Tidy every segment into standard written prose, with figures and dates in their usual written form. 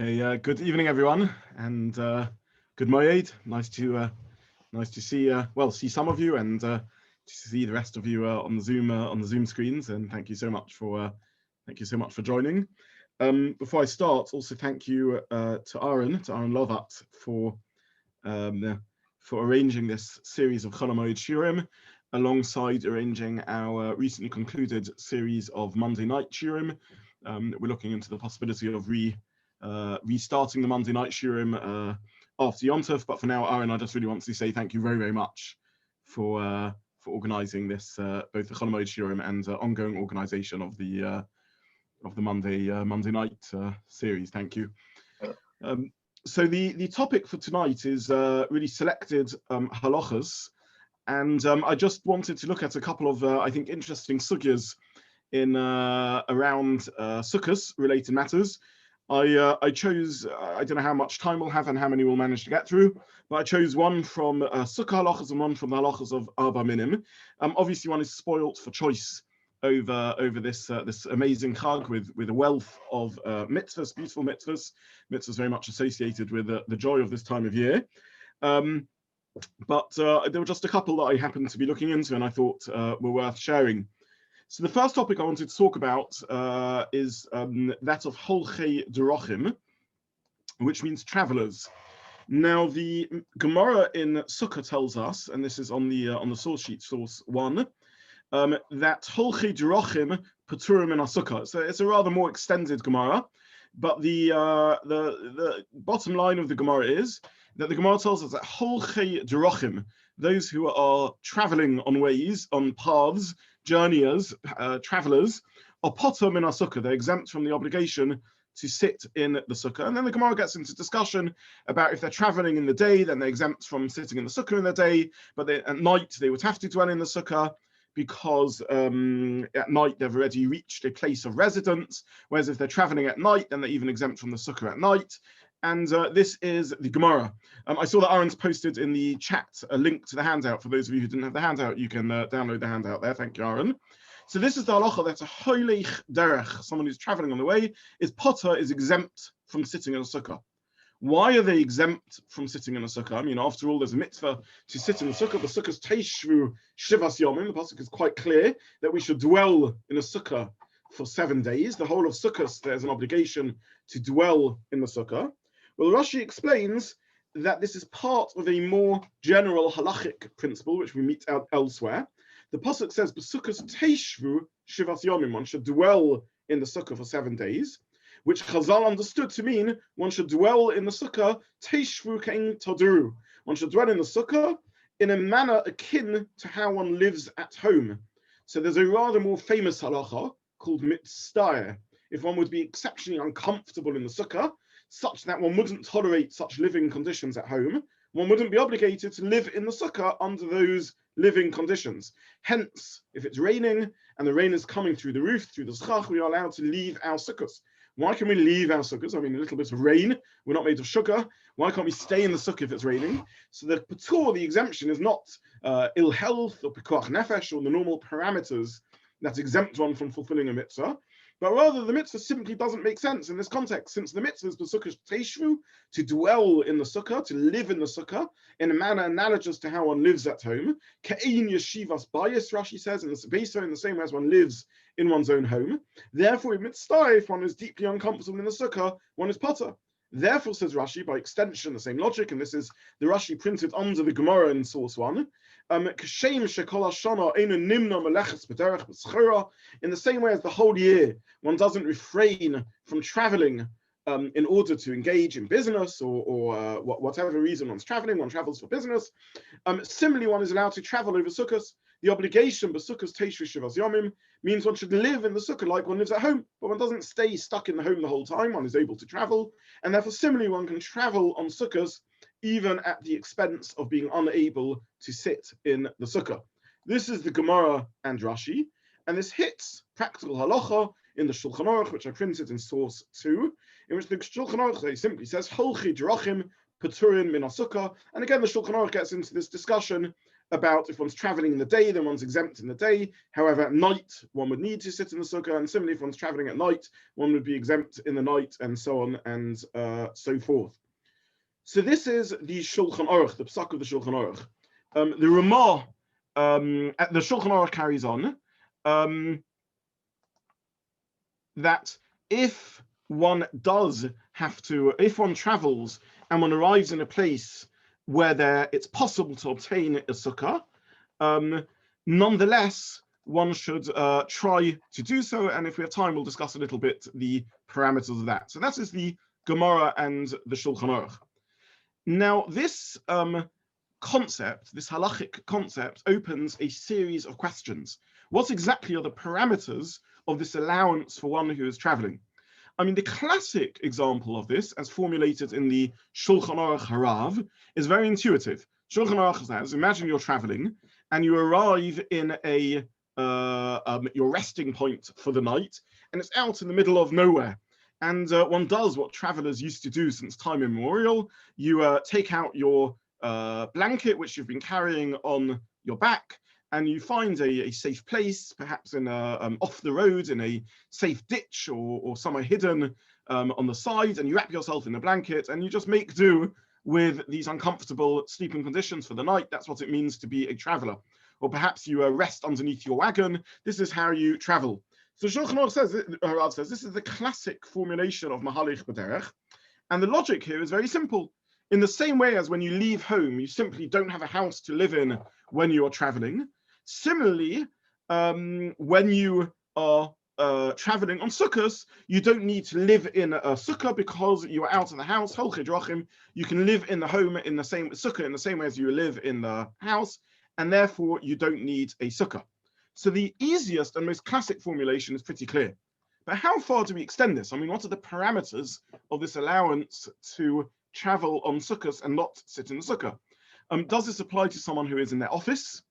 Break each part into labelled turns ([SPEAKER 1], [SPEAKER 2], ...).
[SPEAKER 1] Okay, good evening, everyone, and good moed. Nice to see some of you and to see the rest of you on the Zoom screens. And thank you so much for joining. Before I start, also thank you to Aaron Lovat for arranging this series of Chol Hamoed Shiurim, alongside arranging our recently concluded series of Monday night Shiurim. We're looking into the possibility of restarting the Monday night Shiurim after Yom Tov, but for now, Aaron, I just really want to say thank you very, very much for organising this, both the Chol Hamoed Shiurim and ongoing organisation of the Monday night series. Thank you. So the topic for tonight is really selected halachas, and I just wanted to look at a couple of I think interesting sugyas in around Sukkot related matters. I chose, I don't know how much time we'll have and how many we'll manage to get through, but I chose one from Sukkah halachas and one from the halachas of Arba Minnim. Obviously, one is spoilt for choice over this amazing chag with a wealth of mitzvahs, beautiful mitzvahs very much associated with the joy of this time of year. But there were just a couple that I happened to be looking into and I thought were worth sharing. So the first topic I wanted to talk about is that of Holchai Derachim, which means travelers. Now the Gemara in Sukkah tells us, and this is on the source sheet, source 1, that Holchai Derachim Paturim in our Sukkah. So it's a rather more extended Gemara, but the bottom line of the Gemara is that the Gemara tells us that Holchai Derachim, those who are traveling on ways, on paths, journeyers, travelers, are potter min sukkah. They're exempt from the obligation to sit in the sukkah. And then the Gemara gets into discussion about if they're traveling in the day, then they're exempt from sitting in the sukkah in the day, but at night they would have to dwell in the sukkah because at night they've already reached a place of residence, whereas if they're traveling at night, then they're even exempt from the sukkah at night. And this is the Gemara. I saw that Aaron's posted in the chat a link to the handout. For those of you who didn't have the handout, you can download the handout there. Thank you, Aaron. So this is the halacha that a Holchai Derachim, someone who's traveling on the way, is exempt from sitting in a sukkah. Why are they exempt from sitting in a sukkah? I mean, after all, there's a mitzvah to sit in the sukkah. The sukkah's teishvu shivas yomim. The pasuk is quite clear that we should dwell in a sukkah for 7 days. The whole of Sukkot, there's an obligation to dwell in the sukkah. Well, Rashi explains that this is part of a more general halachic principle, which we meet out elsewhere. The pasuk says, "B'sukkos teishvu shivas yomim." One should dwell in the sukkah for 7 days, which Chazal understood to mean one should dwell in the sukkah teishvu kein taduru. One should dwell in the sukkah in a manner akin to how one lives at home. So there's a rather more famous halacha called mitzvah. If one would be exceptionally uncomfortable in the sukkah, such that one wouldn't tolerate such living conditions at home, one wouldn't be obligated to live in the sukkah under those living conditions. Hence, if it's raining and the rain is coming through the roof, through the schach, we are allowed to leave our sukkahs. Why can we leave our sukkahs? I mean, a little bit of rain, we're not made of sugar. Why can't we stay in the sukkah if it's raining? So the patur, the exemption, is not ill health or pikuach nefesh or the normal parameters that exempt one from fulfilling a mitzvah, but rather the mitzvah simply doesn't make sense in this context, since the mitzvah is b'sukkah teishvu, to dwell in the sukkah, to live in the sukkah, in a manner analogous to how one lives at home. Ka'ein yeshivas bayis, Rashi says, in the same way as one lives in one's own home. Therefore, in mitzvah, if one is deeply uncomfortable in the sukkah, one is potter. Therefore, says Rashi, by extension, the same logic, and this is the Rashi printed under the Gemara in source 1, in the same way as the whole year, one doesn't refrain from traveling in order to engage in business or whatever reason one's traveling, one travels for business. Similarly, one is allowed to travel over Sukkot. The obligation, b'sukkos teishvu shivas yomim, means one should live in the sukkah like one lives at home, but one doesn't stay stuck in the home the whole time. One is able to travel, and therefore similarly one can travel on sukkahs even at the expense of being unable to sit in the sukkah. This is the Gemara and Rashi, and this hits practical halacha in the Shulchan Aruch, which I printed in source 2, in which the Shulchan Aruch simply says Holchai Derachim Paturim min sukkah. And again, the Shulchan Aruch gets into this discussion about if one's traveling in the day, then one's exempt in the day. However, at night, one would need to sit in the sukkah, and similarly, if one's traveling at night, one would be exempt in the night, and so on and so forth. So this is the Shulchan Aruch, the Psak of the Shulchan Aruch. The Ramah, the Shulchan Aruch carries on that if one does have to, if one travels and one arrives in a place where it's possible to obtain a sukkah, nonetheless, one should try to do so. And if we have time, we'll discuss a little bit the parameters of that. So that is the Gemara and the Shulchan Aruch. Now, this concept, this halachic concept, opens a series of questions. What exactly are the parameters of this allowance for one who is traveling? I mean, the classic example of this, as formulated in the Shulchan Aruch Harav, is very intuitive. Shulchan Aruch says, imagine you're traveling and you arrive in your resting point for the night, and it's out in the middle of nowhere. And one does what travelers used to do since time immemorial. You take out your blanket, which you've been carrying on your back, and you find a safe place, perhaps in off the road, in a safe ditch or somewhere hidden on the side, and you wrap yourself in a blanket, and you just make do with these uncomfortable sleeping conditions for the night. That's what it means to be a traveler. Or perhaps you rest underneath your wagon. This is how you travel. So Shulchan Aruch says this is the classic formulation of Mahalech B'derech, and the logic here is very simple. In the same way as when you leave home, you simply don't have a house to live in when you are traveling. Similarly, when you are traveling on Sukkot, you don't need to live in a Sukkah because you are out of the house. Holchai Derachim, you can live in the home in the same Sukkah in the same way as you live in the house, and therefore you don't need a Sukkah. So the easiest and most classic formulation is pretty clear. But how far do we extend this? I mean, what are the parameters of this allowance to travel on Sukkot and not sit in the Sukkah? Does this apply to someone who is in their office,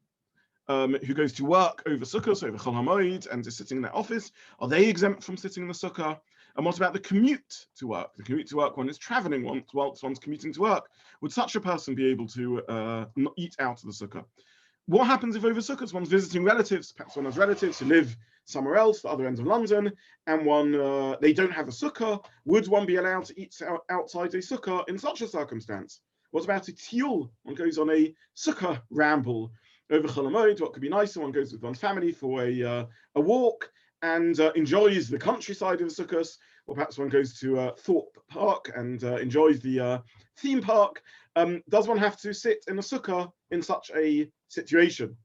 [SPEAKER 1] who goes to work over Sukkot, over Chol HaMoed, and is sitting in their office? Are they exempt from sitting in the Sukkah? And what about the commute to work? The commute to work, one is traveling whilst one's commuting to work. Would such a person be able to not eat out of the Sukkah? What happens if over Sukkot one's visiting relatives? Perhaps one has relatives who live somewhere else, the other end of London, and they don't have a Sukkah. Would one be allowed to eat outside a Sukkah in such a circumstance? What about a tiyul? One goes on a Sukkah ramble over Chol HaMoed. What could be nicer? One goes with one's family for a walk and enjoys the countryside of the Sukkot, or perhaps one goes to Thorpe Park and enjoys the theme park. Does one have to sit in a Sukkah in such a situation?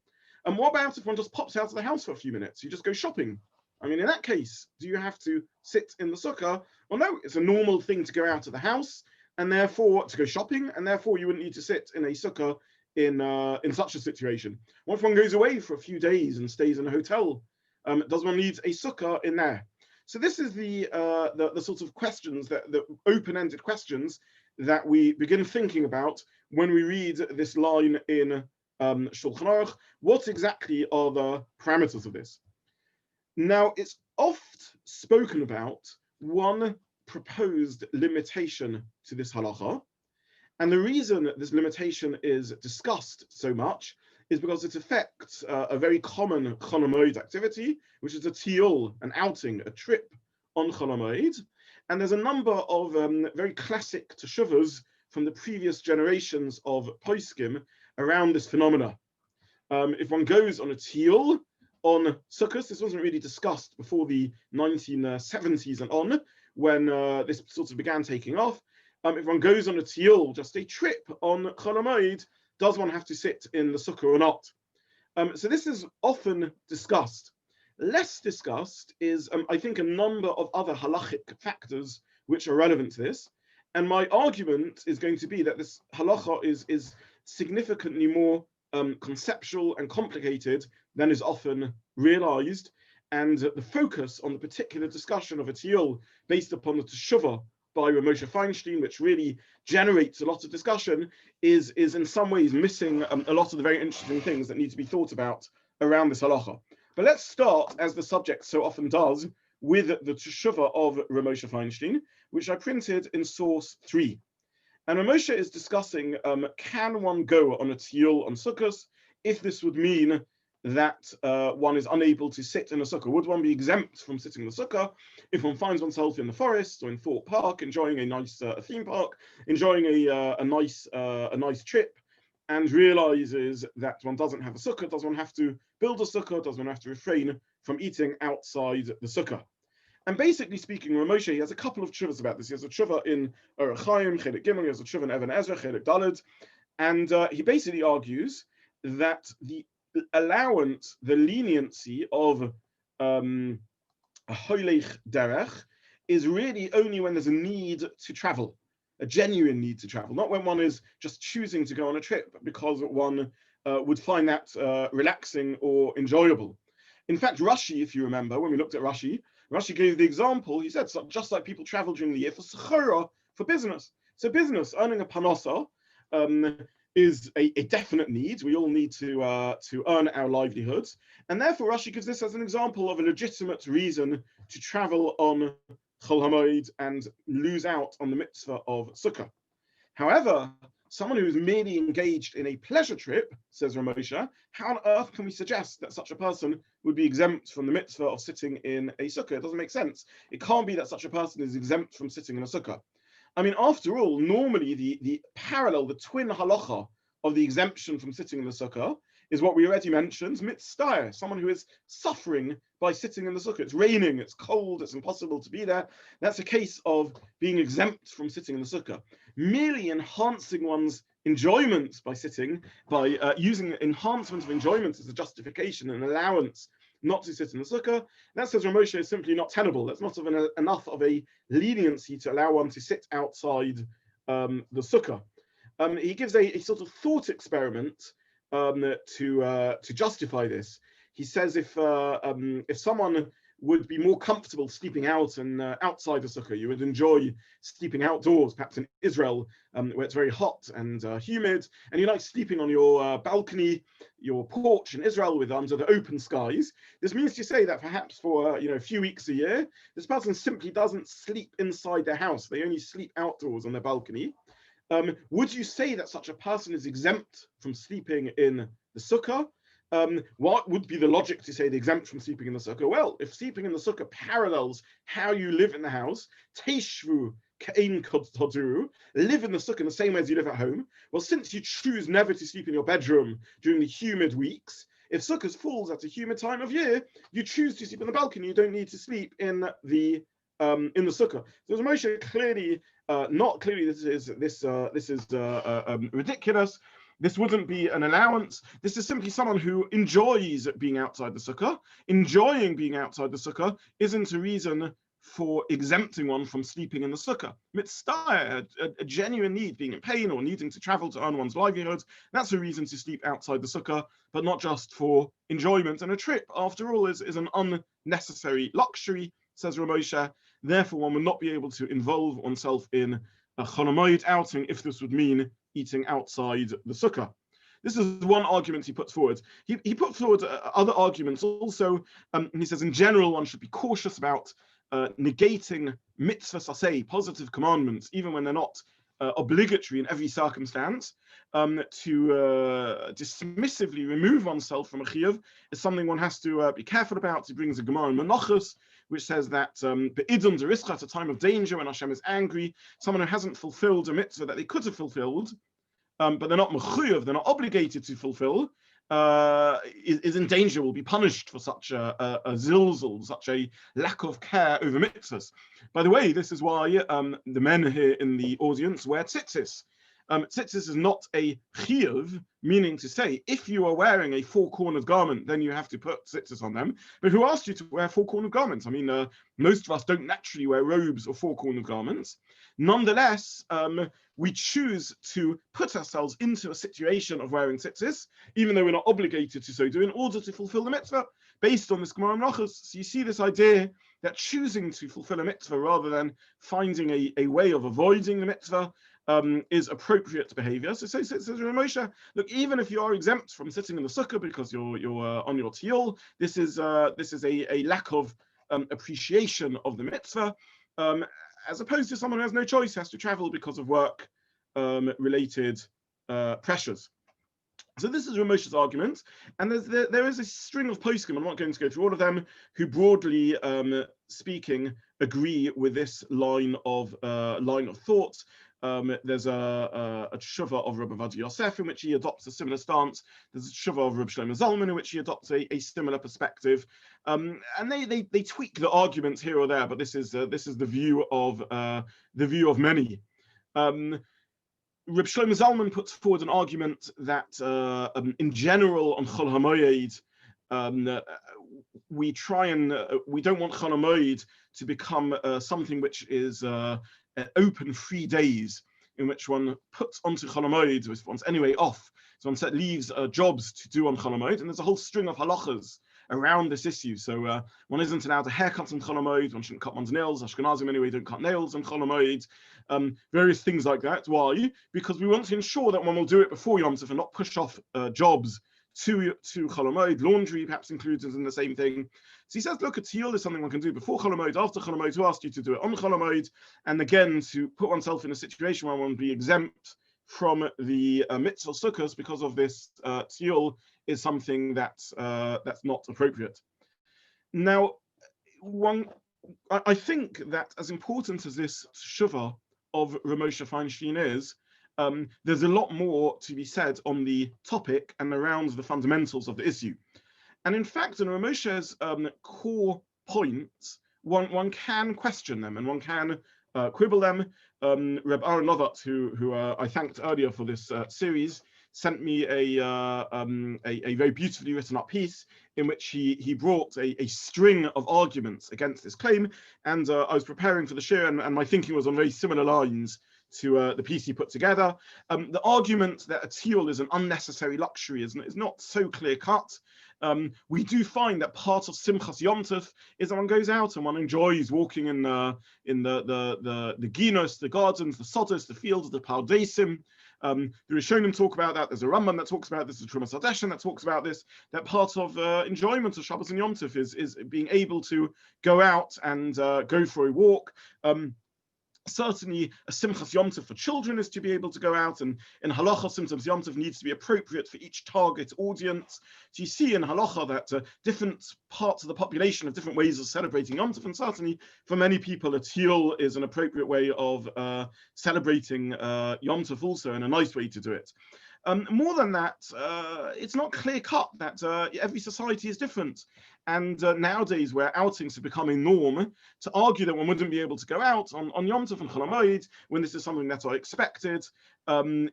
[SPEAKER 1] And what about if one just pops out of the house for a few minutes? You just go shopping. I mean, in that case, do you have to sit in the Sukkah? Well, no, it's a normal thing to go out of the house and therefore to go shopping, and therefore you wouldn't need to sit in a Sukkah in such a situation. What if one goes away for a few days and stays in a hotel? Does one need a Sukkah in there? So this is the sort of questions, the open-ended questions that we begin thinking about when we read this line in Shulchan Aruch. What exactly are the parameters of this? Now, it's oft spoken about one proposed limitation to this halacha, and the reason this limitation is discussed so much is because it affects a very common Chol HaMoed activity, which is a tiyul, an outing, a trip on Chol HaMoed. And there's a number of very classic teshuvos from the previous generations of poskim around this phenomena. If one goes on a tiyul on Sukkot, this wasn't really discussed before the 1970s and on, when this sort of began taking off. If one goes on a tiyul, just a trip on Chol HaMoed, does one have to sit in the Sukkah or not? So this is often discussed. Less discussed is, I think, a number of other halachic factors which are relevant to this. And my argument is going to be that this halacha is significantly more conceptual and complicated than is often realized. And the focus on the particular discussion of a tiyul based upon the teshuvah by Moshe Feinstein, which really generates a lot of discussion, is in some ways missing a lot of the very interesting things that need to be thought about around this halacha. But let's start, as the subject so often does, with the teshuvah of Moshe Feinstein, which I printed in source 3. And Moshe is discussing, can one go on a tiyul on Sukkot if this would mean that one is unable to sit in a sukkah. Would one be exempt from sitting in the sukkah if one finds oneself in the forest or in Thorpe Park, enjoying a nice theme park, enjoying a nice trip, and realizes that one doesn't have a sukkah? Does one have to build a sukkah? Does one have to refrain from eating outside the sukkah? And basically speaking, Ramoshe, he has a couple of tshuvas about this. He has a tshuva in Orach Chaim, Chelik Gimel, he has a tshuva in Even Ezra, Chelik Daled, and he basically argues that the allowance, the leniency of a Holchai Derachim is really only when there's a need to travel, a genuine need to travel, not when one is just choosing to go on a trip because one would find that relaxing or enjoyable. In fact, Rashi, if you remember, when we looked at Rashi gave the example. He said, so just like people travel during the year for sechora, for business. So business, earning a parnasa, is a definite need. We all need to earn our livelihoods, and therefore Rashi gives this as an example of a legitimate reason to travel on Chol HaMoed and lose out on the mitzvah of Sukkah. However, someone who is merely engaged in a pleasure trip, says Ramosha, how on earth can we suggest that such a person would be exempt from the mitzvah of sitting in a sukkah? It doesn't make sense. It can't be that such a person is exempt from sitting in a sukkah. I mean, after all, normally the parallel, the twin halacha of the exemption from sitting in the sukkah is what we already mentioned, mitzvah, someone who is suffering by sitting in the sukkah. It's raining, it's cold, it's impossible to be there. That's a case of being exempt from sitting in the sukkah. Merely enhancing one's enjoyment by sitting, by using enhancement of enjoyment as a justification and allowance not to sit in the sukkah, that, says Ramosha, is simply not tenable. That's not enough of a leniency to allow one to sit outside the sukkah. He gives a sort of thought experiment to justify this. He says if someone would be more comfortable sleeping out and outside the sukkah, you would enjoy sleeping outdoors, perhaps in Israel, where it's very hot and humid, and you like sleeping on your balcony, your porch in Israel under the open skies. This means to say that perhaps for a few weeks a year, this person simply doesn't sleep inside their house. They only sleep outdoors on their balcony. Would you say that such a person is exempt from sleeping in the sukkah? What would be the logic to say they're exempt from sleeping in the sukkah? Well, if sleeping in the sukkah parallels how you live in the house, teishvu k'ein toduru, live in the sukkah in the same way as you live at home. Well, since you choose never to sleep in your bedroom during the humid weeks, if sukkah falls at a humid time of year, you choose to sleep in the balcony. You don't need to sleep in the sukkah. So Moshe clearly, not clearly, this is ridiculous. This wouldn't be an allowance. This is simply someone who enjoys being outside the sukkah. Enjoying being outside the sukkah isn't a reason for exempting one from sleeping in the sukkah. Mitzvah, a genuine need, being in pain or needing to travel to earn one's livelihood, that's a reason to sleep outside the sukkah, but not just for enjoyment. And a trip, after all, is an unnecessary luxury, says Ramosha. Therefore, one would not be able to involve oneself in a Chol HaMoed outing if this would mean eating outside the sukkah. This is one argument he puts forward. He put forward other arguments also. He says, in general, one should be cautious about negating mitzvah saseh, positive commandments, even when they're not obligatory in every circumstance. To dismissively remove oneself from a chiyuv is something one has to be careful about. He brings a Gemara in Menachos, which says that be'idun derischa, at a time of danger when Hashem is angry, someone who hasn't fulfilled a mitzvah that they could have fulfilled, but they're not mechuyev, they're not obligated to fulfill, is in danger, will be punished for such a zilzal, such a lack of care over mitzvahs. By the way, this is why the men here in the audience wear tzitzis. Tzitzis is not a chiyuv, meaning to say, if you are wearing a four-cornered garment, then you have to put tzitzis on them. But who asked you to wear four-cornered garments? I mean, most of us don't naturally wear robes or four-cornered garments. Nonetheless, we choose to put ourselves into a situation of wearing tzitzis, even though we're not obligated to so do, in order to fulfill the mitzvah, based on this Gemara Menachos. So you see this idea that choosing to fulfill a mitzvah rather than finding a way of avoiding the mitzvah is appropriate behavior. So says Moshe, look, even if you are exempt from sitting in the sukkah because you're on your tiyul, this is a lack of appreciation of the mitzvah, as opposed to someone who has no choice, has to travel because of work related pressures. So this is Ramosha's argument, and there is a string of poskim. I'm not going to go through all of them, who broadly speaking agree with this line of thought. There's a tshuva of Rabbi Yosef in which he adopts a similar stance. There's a tshuva of Rabbi Shlomo Zalman in which he adopts a similar perspective, and they tweak the arguments here or there, but this is the view of many. Reb Shlomo Zalman puts forward an argument that in general on Chol HaMoed, we don't want Chol HaMoed to become something which is open 3 days in which one puts onto Chol HaMoed, if one's anyway off, so one leaves jobs to do on Chol HaMoed, and there's a whole string of halachas around this issue. So one isn't allowed to haircut on Chol HaMoed, one shouldn't cut one's nails. Ashkenazim anyway don't cut nails on Chol HaMoed. Various things like that. Why? Because we want to ensure that one will do it before Yom Tov and not push off jobs to Chol HaMoed. Laundry perhaps included in the same thing. So he says, look, a tiyul is something one can do before Chol HaMoed, after Chol HaMoed. Who asked you to do it on Chol HaMoed? And again, to put oneself in a situation where one will be exempt from the mitzvah sukkahs because of this tiyul is something that's not appropriate. Now, I think that as important as this tshuva of Ramosha Feinstein is, there's a lot more to be said on the topic and around the fundamentals of the issue. And in fact, in Ramosha's core points, one can question them and one can quibble them. Reb Aaron Lovat, who I thanked earlier for this series, sent me a very beautifully written up piece in which he brought a string of arguments against this claim, and I was preparing for the shiur, and my thinking was on very similar lines to the piece he put together. The argument that a tiyul is an unnecessary luxury is not so clear cut. We do find that part of Simchas Yom Tov is that one goes out and one enjoys walking in the ginos, the gardens, the sodos, the fields, the pardesim. The Rishonim talk about that. There's a Rambam that talks about this. There's a Trumas Hadeshen that talks about this. That part of enjoyment of Shabbos and Yom Tov is being able to go out and go for a walk. Certainly, a Simchas Yom Tov for children is to be able to go out, and in Halacha, Simchas Yom Tov needs to be appropriate for each target audience. So you see in Halacha that different parts of the population have different ways of celebrating Yom Tov, and certainly for many people, a tiyul is an appropriate way of celebrating Yom Tov also, and a nice way to do it. More than that, it's not clear cut that every society is different. And nowadays, where outings have become a norm, to argue that one wouldn't be able to go out on Yom Tov and Chol HaMoed when this is something that are expected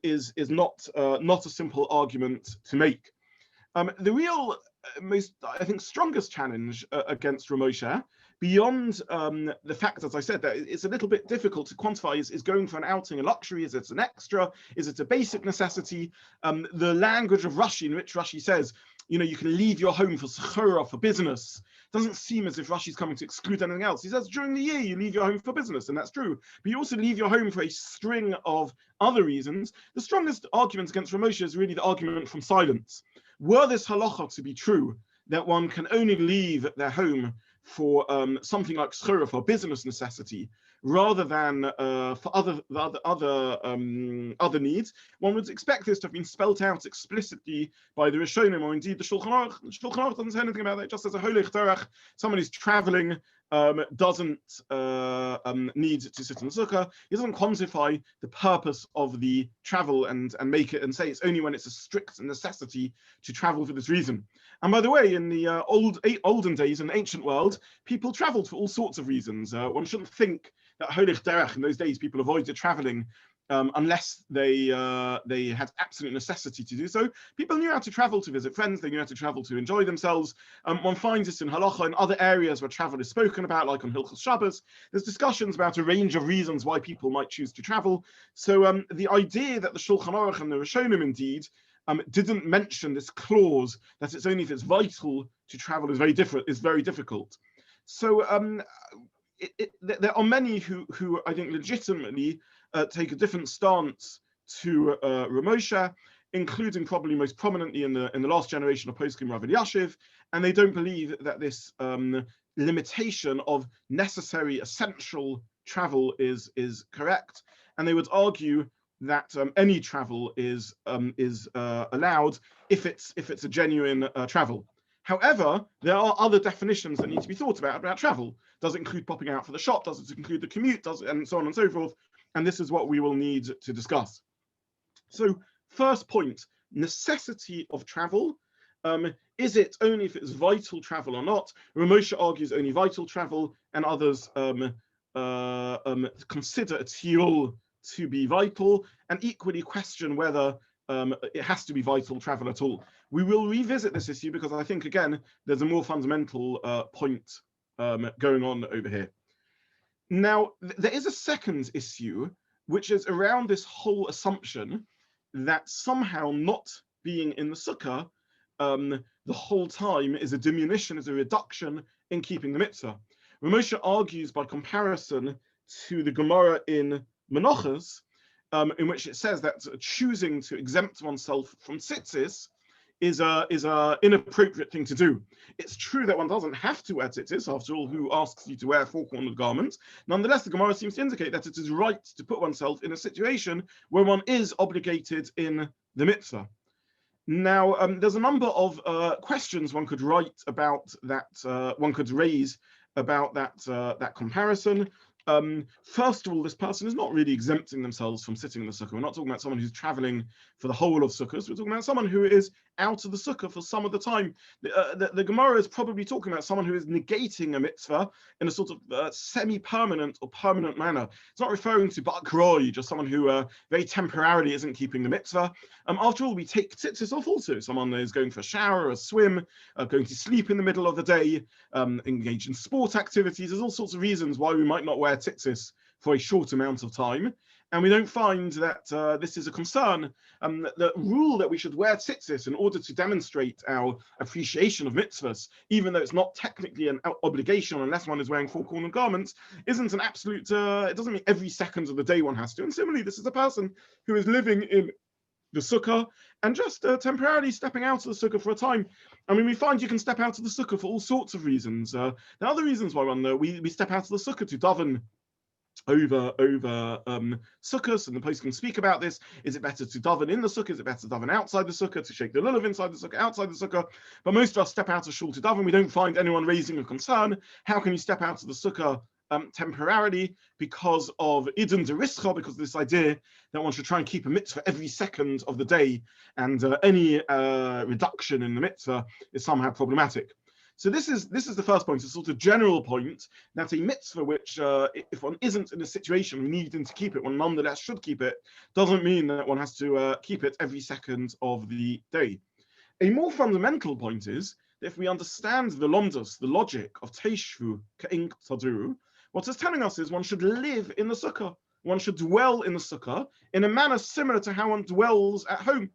[SPEAKER 1] is not a simple argument to make. The real most, I think, strongest challenge against Ramosha, beyond the fact, as I said, that it's a little bit difficult to quantify, is going for an outing a luxury? Is it an extra? Is it a basic necessity? The language of Rashi, in which Rashi says, you can leave your home for sechura, for business, doesn't seem as if Rashi's coming to exclude anything else. He says during the year you leave your home for business, and that's true. But you also leave your home for a string of other reasons. The strongest argument against Ramosha is really the argument from silence. Were this halacha to be true, that one can only leave their home for something like sechura, for business necessity, rather than for other needs, one would expect this to have been spelt out explicitly by the Rishonim, or indeed the Shulchan Aruch. The Shulchan Aruch doesn't say anything about that. It just says a Holchai Derachim, someone who's traveling doesn't need to sit in the Sukkah. He doesn't quantify the purpose of the travel and make it and say it's only when it's a strict necessity to travel for this reason. And by the way, in the olden days, in the ancient world, people traveled for all sorts of reasons. One shouldn't think that Holchai Derachim, in those days, people avoided traveling unless they had absolute necessity to do so. People knew how to travel to visit friends. They knew how to travel to enjoy themselves. One finds this in Halacha and other areas where travel is spoken about, like on Hilchos Shabbos. There's discussions about a range of reasons why people might choose to travel. So the idea that the Shulchan Aruch and the Rishonim indeed didn't mention this clause that it's only if it's vital to travel is very difficult. So there are many who I think legitimately take a different stance to Ramosha, including probably most prominently in the last generation of poskim Rav Elyashiv, and they don't believe that this limitation of necessary, essential travel is correct, and they would argue that any travel is allowed if it's a genuine travel. However, there are other definitions that need to be thought about travel. Does it include popping out for the shop? Does it include the commute? Does it, and so on and so forth? And this is what we will need to discuss. So, first point: necessity of travel. Is it only if it's vital travel or not? Ramosha argues only vital travel, and others consider a tiul to be vital, and equally question whether it has to be vital travel at all. We will revisit this issue because I think, again, there's a more fundamental point going on over here. Now, there is a second issue, which is around this whole assumption that somehow not being in the sukkah the whole time is a diminution, is a reduction in keeping the mitzvah. Ramosha argues by comparison to the Gemara in Menachos, in which it says that choosing to exempt oneself from tzitzis is a inappropriate thing to do. It's true that one doesn't have to wear tzitzis. After all, who asks you to wear a four-cornered garment? Nonetheless, the Gemara seems to indicate that it is right to put oneself in a situation where one is obligated in the mitzvah. Now, there's a number of questions one could write about that. One could raise about that comparison. First of all, this person is not really exempting themselves from sitting in the sukkah. We're not talking about someone who's traveling for the whole of sukkahs. We're talking about someone who is out of the sukkah for some of the time. The Gemara is probably talking about someone who is negating a mitzvah in a sort of semi-permanent or permanent manner. It's not referring to bakroi, just someone who very temporarily isn't keeping the mitzvah. After all, we take tzitzis off also. Someone is going for a shower, a swim, going to sleep in the middle of the day, engage in sport activities. There's all sorts of reasons why we might not wear tzitzis for a short amount of time, and we don't find that this is a concern. The rule that we should wear tzitzis in order to demonstrate our appreciation of mitzvahs, even though it's not technically an obligation unless one is wearing four-cornered garments, isn't an absolute, it doesn't mean every second of the day one has to. And similarly, this is a person who is living in the sukkah and just temporarily stepping out of the sukkah for a time. I mean, we find you can step out of the sukkah for all sorts of reasons. There are other reasons why we step out of the sukkah to daven over sukkahs, and the post can speak about this. Is it better to daven in the sukkah? Is it better to daven outside the sukkah, to shake the lulav inside the sukkah, outside the sukkah? But most of us step out of shul to daven. We don't find anyone raising a concern. How can you step out of the sukkah temporarily because of idun derischa, because of this idea that one should try and keep a mitzvah every second of the day, and any reduction in the mitzvah is somehow problematic. So this is the first point, a sort of general point that a mitzvah which, if one isn't in a situation needing to keep it, one nonetheless should keep it, doesn't mean that one has to keep it every second of the day. A more fundamental point is that if we understand the lomdos, the logic of teishvu ka'ink taduru, what it's telling us is one should live in the sukkah. One should dwell in the sukkah in a manner similar to how one dwells at home.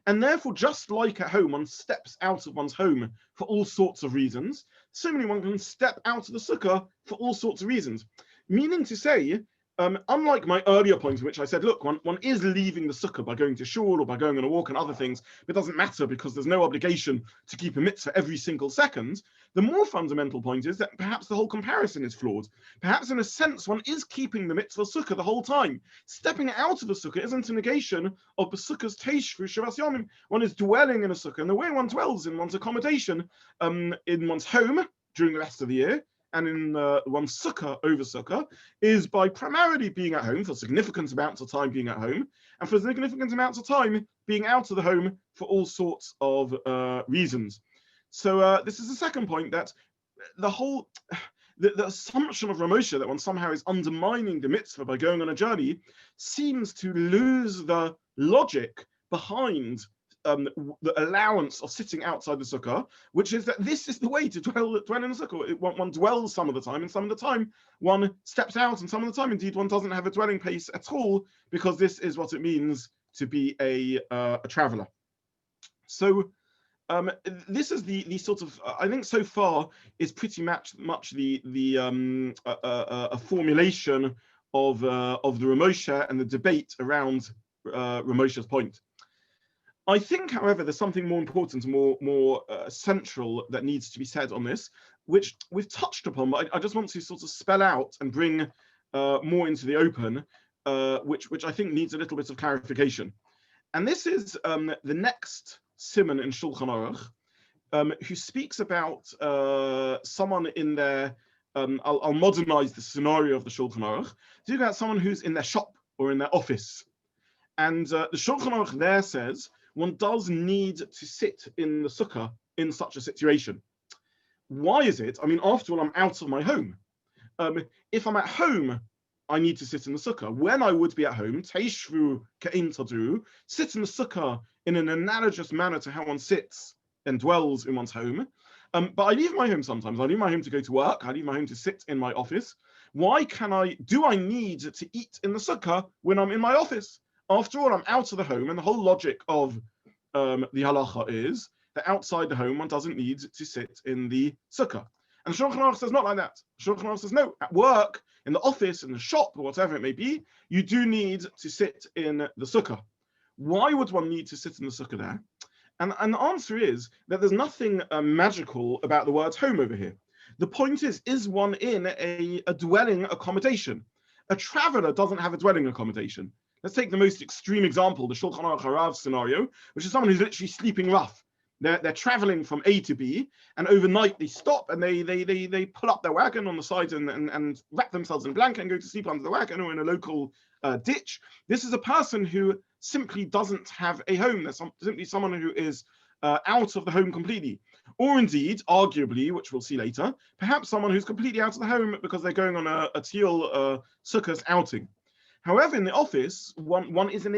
[SPEAKER 1] And therefore, just like at home, one steps out of one's home for all sorts of reasons. Similarly, one can step out of the sukkah for all sorts of reasons. Meaning to say, unlike my earlier point in which I said, look, one is leaving the sukkah by going to shul or by going on a walk and other things, but it doesn't matter because there's no obligation to keep a mitzvah every single second. The more fundamental point is that perhaps the whole comparison is flawed. Perhaps in a sense, one is keeping the mitzvah sukkah the whole time. Stepping out of the sukkah isn't a negation of the sukkah's teishvu shavas yomim. One is dwelling in a sukkah, and the way one dwells in one's accommodation, in one's home during the rest of the year, and in one's sukkah over sukkah, is by primarily being at home for significant amounts of time being at home, and for significant amounts of time being out of the home for all sorts of reasons. So this is the second point, that the whole the assumption of Ramosha that one somehow is undermining the mitzvah by going on a journey seems to lose the logic behind the allowance of sitting outside the sukkah, which is that this is the way to dwell in the sukkah. One dwells some of the time, and some of the time one steps out, and some of the time, indeed, one doesn't have a dwelling place at all, because this is what it means to be a traveler. So this is the sort of, I think so far is pretty much the formulation of the Ramosha and the debate around Ramosha's point. I think, however, there's something more important, more central that needs to be said on this, which we've touched upon, but I just want to sort of spell out and bring more into the open, which I think needs a little bit of clarification. And this is the next siman in Shulchan Aruch, who speaks about someone in their, I'll modernize the scenario of the Shulchan Aruch, think about someone who's in their shop or in their office. And the Shulchan Aruch there says one does need to sit in the sukkah in such a situation. Why is it? I mean, after all, I'm out of my home. If I'm at home, I need to sit in the sukkah. When I would be at home, teishvu ka'in tadu, sit in the sukkah in an analogous manner to how one sits and dwells in one's home. But I leave my home sometimes. I leave my home to go to work. I leave my home to sit in my office. Why do I need to eat in the sukkah when I'm in my office? After all, I'm out of the home, and the whole logic of the halacha is that outside the home, one doesn't need to sit in the sukkah. And Shulchan Aruch says not like that. Shulchan Aruch says no, at work, in the office, in the shop, or whatever it may be, you do need to sit in the sukkah. Why would one need to sit in the sukkah there? And the answer is that there's nothing magical about the word home over here. The point is one in a dwelling accommodation? A traveler doesn't have a dwelling accommodation. Let's take the most extreme example, the Shulchan Aruch Harav scenario, which is someone who's literally sleeping rough. They're traveling from A to B, and overnight they stop and they pull up their wagon on the side and wrap themselves in a blanket and go to sleep under the wagon or in a local ditch. This is a person who simply doesn't have a home. There's simply someone who is out of the home completely. Or indeed, arguably, which we'll see later, perhaps someone who's completely out of the home because they're going on a teal Sukkot outing. However, in the office, one is in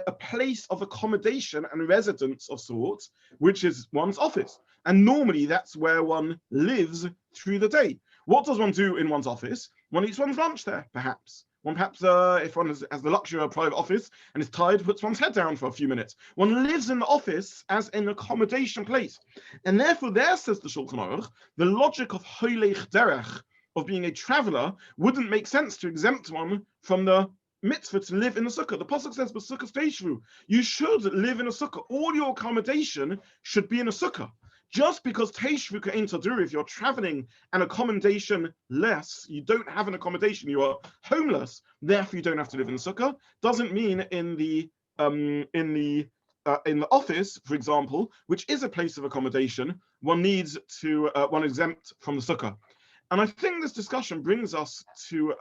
[SPEAKER 1] a place of accommodation and residence of sorts, which is one's office. And normally that's where one lives through the day. What does one do in one's office? One eats one's lunch there, perhaps. One perhaps, if one has the luxury of a private office and is tired, puts one's head down for a few minutes. One lives in the office as an accommodation place. And therefore, there, says the Shulchan Aruch, the logic of Holchai Derachim, of being a traveler, wouldn't make sense to exempt one from the mitzvah to live in the sukkah. The pasuk says, "Sukkah teishvu." You should live in a sukkah. All your accommodation should be in a sukkah. Just because teishvu ka'in tadu, if you're traveling and accommodation less, you don't have an accommodation, you are homeless. Therefore, you don't have to live in the sukkah. Doesn't mean in the office, for example, which is a place of accommodation, one needs to one exempt from the sukkah. And I think this discussion brings us to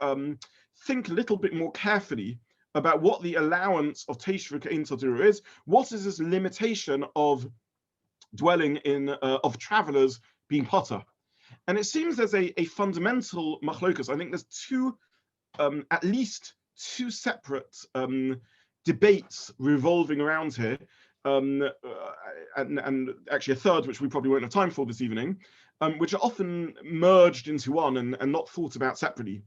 [SPEAKER 1] think a little bit more carefully about what the allowance of teishvu ka'in tadu is. What is this limitation of dwelling in of travelers being potter? And it seems there's a fundamental machlokas. I think there's at least two separate debates revolving around here, and actually a third, which we probably won't have time for this evening, which are often merged into one and not thought about separately.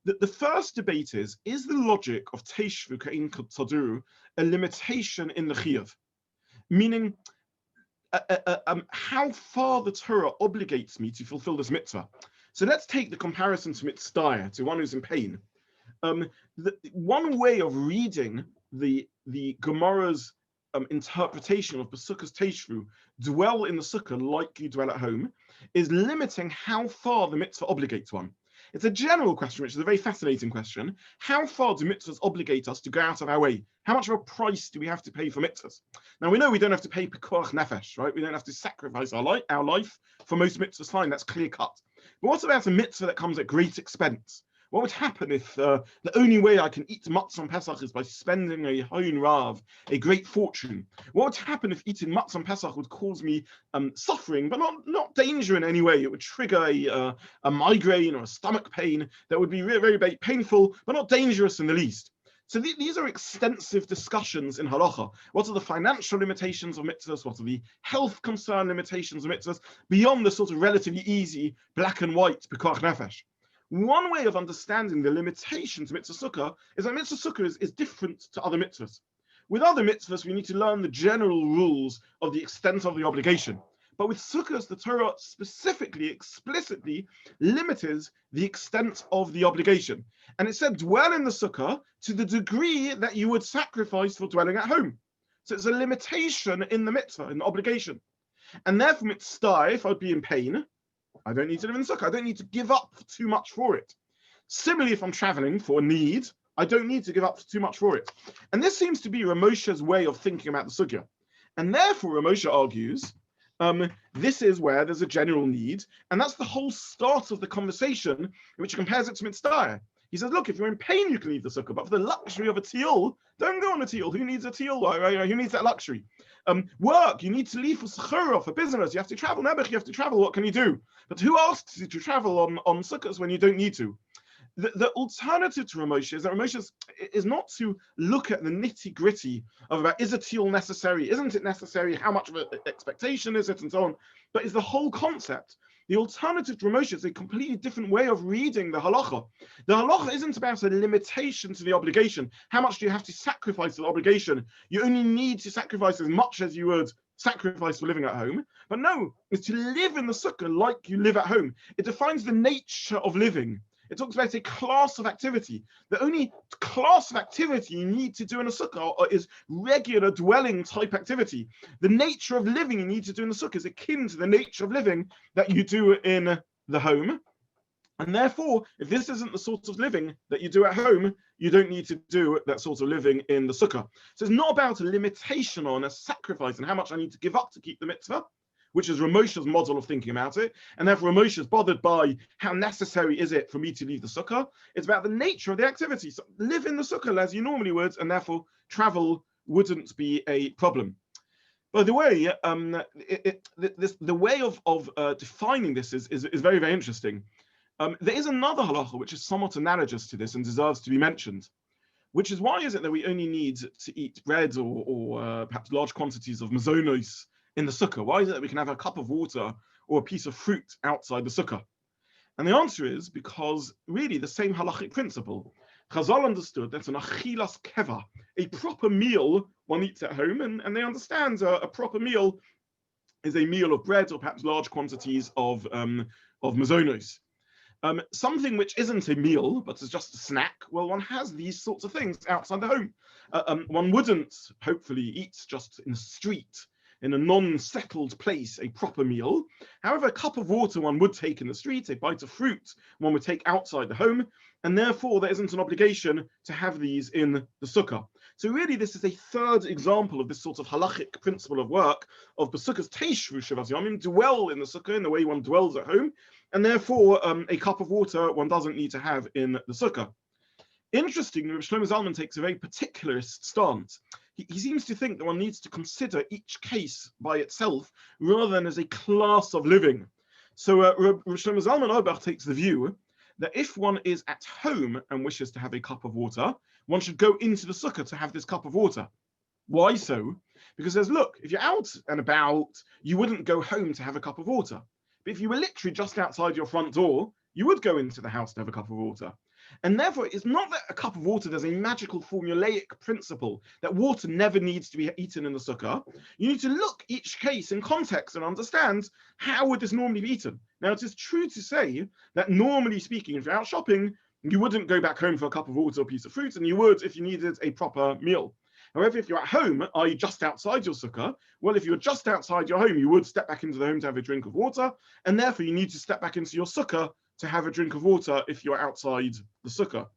[SPEAKER 1] The first debate is the logic of teishvu ka'in tadu a limitation in the chiyuv? Meaning, how far the Torah obligates me to fulfill this mitzvah. So let's take the comparison to mitzvah, to one who's in pain. One way of reading the Gemara's interpretation of Sukkah's teishvu, dwell in the sukkah like you dwell at home, is limiting how far the mitzvah obligates one. It's a general question, which is a very fascinating question. How far do mitzvahs obligate us to go out of our way? How much of a price do we have to pay for mitzvahs? Now, we know we don't have to pay pekuach nefesh, right? We don't have to sacrifice our life for most mitzvahs, fine, that's clear cut. But what about a mitzvah that comes at great expense? What would happen if the only way I can eat matzah on Pesach is by spending a hoin rav, a great fortune? What would happen if eating matzah on Pesach would cause me suffering, but not danger in any way? It would trigger a migraine or a stomach pain that would be very, very painful, but not dangerous in the least. So these are extensive discussions in halacha. What are the financial limitations of mitzvahs? What are the health concern limitations of mitzvahs? Beyond the sort of relatively easy black and white pekuach nefesh. One way of understanding the limitations of mitzvah sukkah is that mitzvah sukkah is different to other mitzvahs. With other mitzvahs, we need to learn the general rules of the extent of the obligation. But with sukkahs, the Torah specifically, explicitly limits the extent of the obligation. And it said, dwell in the sukkah to the degree that you would sacrifice for dwelling at home. So it's a limitation in the mitzvah, in the obligation. And therefore, mitzvah, if I'd be in pain, I don't need to live in the sukkah. I don't need to give up too much for it. Similarly, if I'm traveling for a need, I don't need to give up too much for it. And this seems to be Ramosha's way of thinking about the Sukkah. And therefore, Ramosha argues, this is where there's a general need, and that's the whole start of the conversation, in which he compares it to mitzvah. He says, look, if you're in pain, you can leave the sukkah, but for the luxury of a tiyul, don't go on a tiyul. Who needs a tiyul? Who needs that luxury? Work, you need to leave for sechura, for business. You have to travel. Nebuch, you have to travel. What can you do? But who asks you to travel on sukkahs when you don't need to? The alternative to Ramosha is that Ramosha is not to look at the nitty-gritty of about, is a tiyul necessary? Isn't it necessary? How much of an expectation is it? And so on. But is the whole concept. The alternative to Ramosha is a completely different way of reading the halacha. The halacha isn't about a limitation to the obligation. How much do you have to sacrifice to the obligation? You only need to sacrifice as much as you would sacrifice for living at home. But no, it's to live in the sukkah like you live at home. It defines the nature of living. It talks about a class of activity. The only class of activity you need to do in a sukkah is regular dwelling type activity. The nature of living you need to do in the sukkah is akin to the nature of living that you do in the home. And therefore, if this isn't the sort of living that you do at home, you don't need to do that sort of living in the sukkah. So it's not about a limitation on a sacrifice and how much I need to give up to keep the mitzvah, which is Ramosha's model of thinking about it. And therefore Ramosha is bothered by how necessary is it for me to leave the sukkah. It's about the nature of the activity. So live in the sukkah as you normally would, and therefore travel wouldn't be a problem. By the way, the way of defining this is very, very interesting. There is another halacha which is somewhat analogous to this and deserves to be mentioned, which is why is it that we only need to eat bread or perhaps large quantities of mazonos in the sukkah? Why is it that we can have a cup of water or a piece of fruit outside the sukkah? And the answer is because really the same halachic principle. Chazal understood that an achilas keva, a proper meal one eats at home, and they understand a proper meal is a meal of bread or perhaps large quantities of mazonos. Something which isn't a meal, but is just a snack, well, one has these sorts of things outside the home. One wouldn't, hopefully, eat just in the street, in a non-settled place, a proper meal. However, a cup of water one would take in the street, a bite of fruit one would take outside the home, and therefore there isn't an obligation to have these in the sukkah. So really this is a third example of this sort of halachic principle of work of Besukkah's teishvu shavas yomim, dwell in the sukkah in the way one dwells at home, and therefore a cup of water one doesn't need to have in the sukkah. Interestingly, Rabbi Zobin takes a very particularist stance. He seems to think that one needs to consider each case by itself rather than as a class of living. So Rabbi Zobin takes the view that if one is at home and wishes to have a cup of water, one should go into the sukkah to have this cup of water. Why so? Because there's, look, if you're out and about, you wouldn't go home to have a cup of water. But if you were literally just outside your front door, you would go into the house to have a cup of water. And therefore, it's not that a cup of water, there's a magical formulaic principle that water never needs to be eaten in the sukkah. You need to look each case in context and understand how would this normally be eaten. Now, it is true to say that normally speaking, if you're out shopping, you wouldn't go back home for a cup of water or a piece of fruit, and you would if you needed a proper meal. However, if you're at home, are you just outside your sukkah? Well, if you're just outside your home, you would step back into the home to have a drink of water, and therefore you need to step back into your sukkah to have a drink of water if you're outside the sukkah.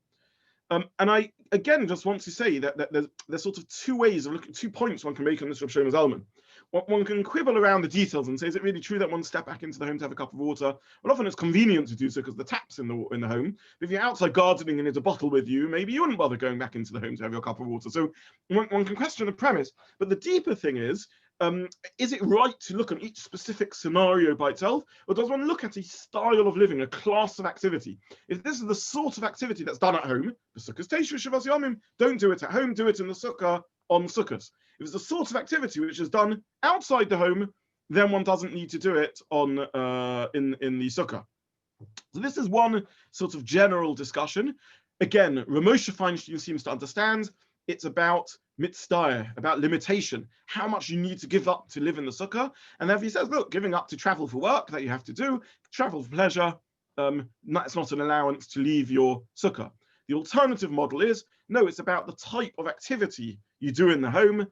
[SPEAKER 1] And I, again, just want to say that there's sort of two ways of looking, 2 points one can make on this Rabbi Zobin. One can quibble around the details and say, is it really true that one step back into the home to have a cup of water? Well, often it's convenient to do so because the tap's in the home. But if you're outside gardening and there's a bottle with you, maybe you wouldn't bother going back into the home to have your cup of water. So one can question the premise. But the deeper thing is it right to look at each specific scenario by itself, or does one look at a style of living, a class of activity? If this is the sort of activity that's done at home, the Sukkah's teishvu shavas yomim, don't do it at home, do it in the Sukkah on Sukkot. If it's the sort of activity which is done outside the home, then one doesn't need to do it on in the Sukkah. So this is one sort of general discussion. Again, Ramosha Feinstein seems to understand it's about mitzvah, about limitation, how much you need to give up to live in the sukkah. And therefore he says, look, giving up to travel for work that you have to do, travel for pleasure, it's not an allowance to leave your sukkah. The alternative model is, no, it's about the type of activity you do in the home.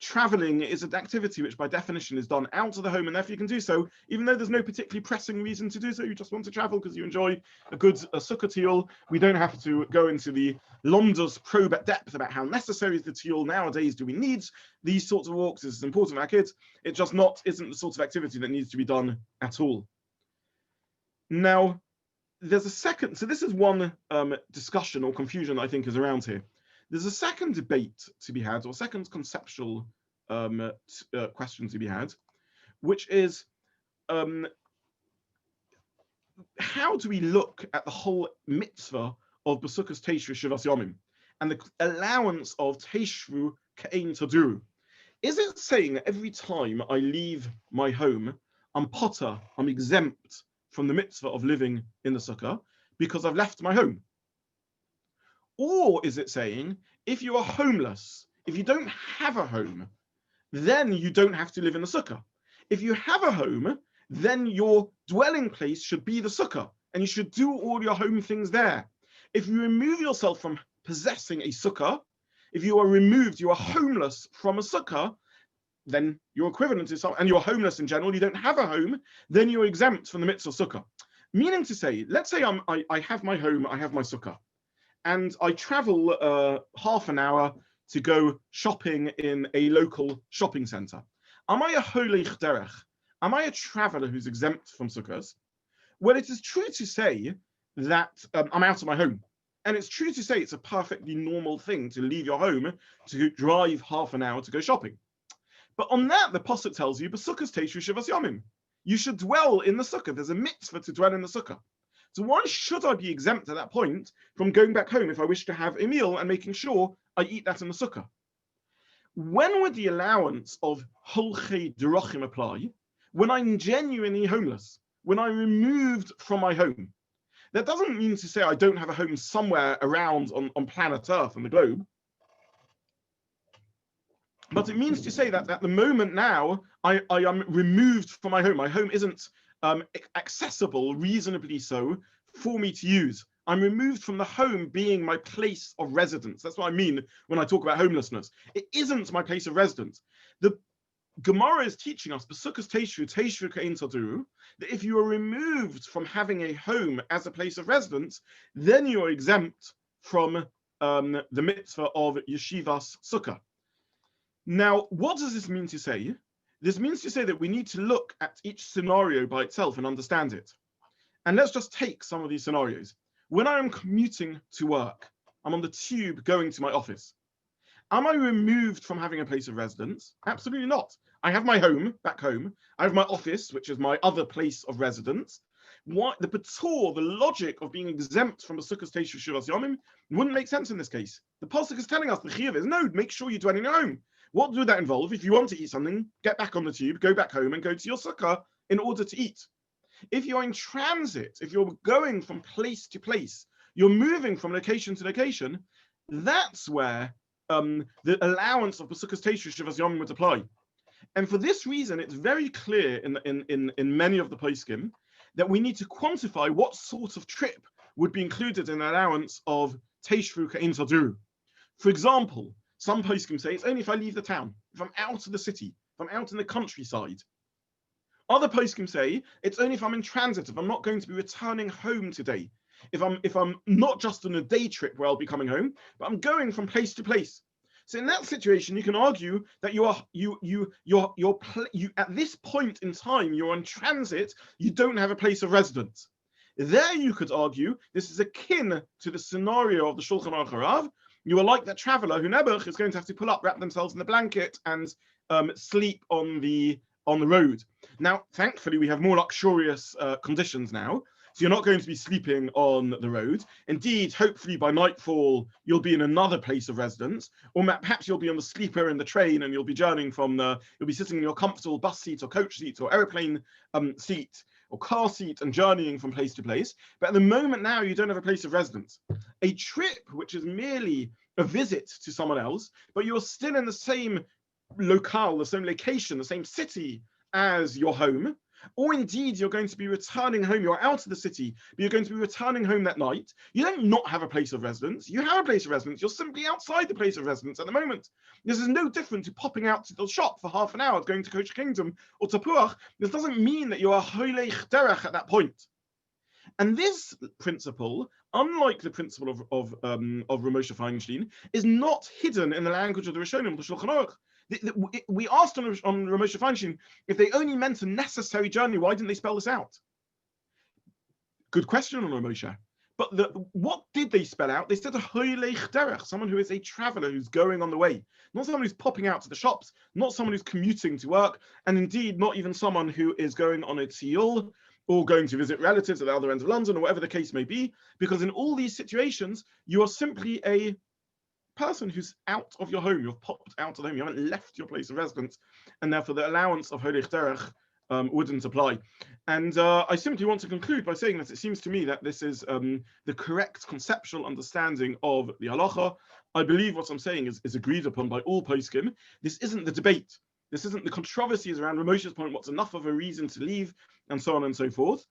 [SPEAKER 1] traveling is an activity which by definition is done out of the home, and therefore you can do so even though there's no particularly pressing reason to do so. You just want to travel because you enjoy a good sukkah tiyul. We don't have to go into the Lomdus probe at depth about how necessary is the tiyul nowadays. Do we need these sorts of walks? This is important for our kids. It just isn't the sort of activity that needs to be done at all. Now, there's a second, so this is one discussion or confusion I think is around here. There's a second debate to be had, or second conceptual question to be had, which is how do we look at the whole mitzvah of Besukkos Teishru Shivas Yomim and the allowance of Teishru K'ein Taduru? Is it saying that every time I leave my home, I'm potter, I'm exempt from the mitzvah of living in the sukkah because I've left my home? Or is it saying, if you are homeless, if you don't have a home, then you don't have to live in the sukkah. If you have a home, then your dwelling place should be the sukkah, and you should do all your home things there. If you remove yourself from possessing a sukkah, if you are removed, you are homeless from a sukkah, then your equivalent is, and you're homeless in general, you don't have a home, then you're exempt from the mitzvah sukkah. Meaning to say, let's say I have my home, I have my sukkah, and I travel half an hour to go shopping in a local shopping center. Am I a Holchai Derachim? Am I a traveler who's exempt from sukkahs? Well, it is true to say that I'm out of my home. And it's true to say it's a perfectly normal thing to leave your home to drive half an hour to go shopping. But on that, the Pasuk tells you, Besukkos Teishru Shivas Yomim. You should dwell in the sukkah. There's a mitzvah to dwell in the sukkah. So why should I be exempt at that point from going back home if I wish to have a meal and making sure I eat that in the sukkah? When would the allowance of Holchai Derachim apply? When I'm genuinely homeless, when I'm removed from my home. That doesn't mean to say I don't have a home somewhere around on planet Earth and the globe. But it means to say that at the moment now, I am removed from my home. My home isn't accessible, reasonably so, for me to use. I'm removed from the home being my place of residence. That's what I mean when I talk about homelessness. It isn't my place of residence. The Gemara is teaching us, Besukkos Teishru K'ein Taduru, that if you are removed from having a home as a place of residence, then you are exempt from the mitzvah of Yeshivas Sukkah. Now, what does this mean to say? This means to say that we need to look at each scenario by itself and understand it. And let's just take some of these scenarios. When I am commuting to work, I'm on the tube going to my office. Am I removed from having a place of residence? Absolutely not. I have my home, back home. I have my office, which is my other place of residence. What the patur, the logic of being exempt from the Besukkos Teishru Shivas Yomim wouldn't make sense in this case. The pasuk is telling us the chiyuv is no, make sure you dwell in your home. What would that involve? If you want to eat something, get back on the tube, go back home and go to your sukkah in order to eat. If you're in transit, if you're going from place to place, you're moving from location to location, that's where the allowance of Besukkos Teishru Shivas Yomim would apply. And for this reason, it's very clear in many of the poskim that we need to quantify what sort of trip would be included in the allowance of Teishru K'ein Taduru. For example, some poskim say it's only if I leave the town, if I'm out of the city, if I'm out in the countryside. Other poskim say it's only if I'm in transit, if I'm not going to be returning home today, if I'm not just on a day trip where I'll be coming home, but I'm going from place to place. So in that situation, you can argue that you at this point in time, you're on transit, you don't have a place of residence. There you could argue this is akin to the scenario of the Shulchan Aruch Harav. You are like that traveler who nebuch is going to have to pull up, wrap themselves in a blanket, and sleep on the road. Now, thankfully, we have more luxurious conditions now. So you're not going to be sleeping on the road. Indeed, hopefully by nightfall, you'll be in another place of residence, or perhaps you'll be on the sleeper in the train and you'll be journeying you'll be sitting in your comfortable bus seat or coach seat or aeroplane seat or car seat and journeying from place to place. But at the moment now, you don't have a place of residence. A trip, which is merely a visit to someone else, but you're still in the same locale, the same location, the same city as your home, or indeed you're going to be returning home, you're out of the city, but you're going to be returning home that night, you don't not have a place of residence, you have a place of residence, you're simply outside the place of residence at the moment. This is no different to popping out to the shop for half an hour, going to Kosher Kingdom or Tapuach. This doesn't mean that you are Holchai Derachim at that point. And this principle, unlike the principle of Ramosha Feinstein, is not hidden in the language of the Rishonim, the Shulchan Aruch. We asked on Ramosha Feinstein if they only meant a necessary journey. Why didn't they spell this out? Good question on Ramosha. But what did they spell out? They said a Holchai Derach, someone who is a traveler who's going on the way, not someone who's popping out to the shops, not someone who's commuting to work, and indeed not even someone who is going on a tiyul or going to visit relatives at the other end of London, or whatever the case may be, because in all these situations, you are simply a person who's out of your home. You've popped out of home. You haven't left your place of residence, and therefore the allowance of Holchai Derach wouldn't apply. And I simply want to conclude by saying that it seems to me that this is the correct conceptual understanding of the halacha. I believe what I'm saying is agreed upon by all poskim. This isn't the debate. This isn't the controversies around Ramosha's point, what's enough of a reason to leave, and so on and so forth.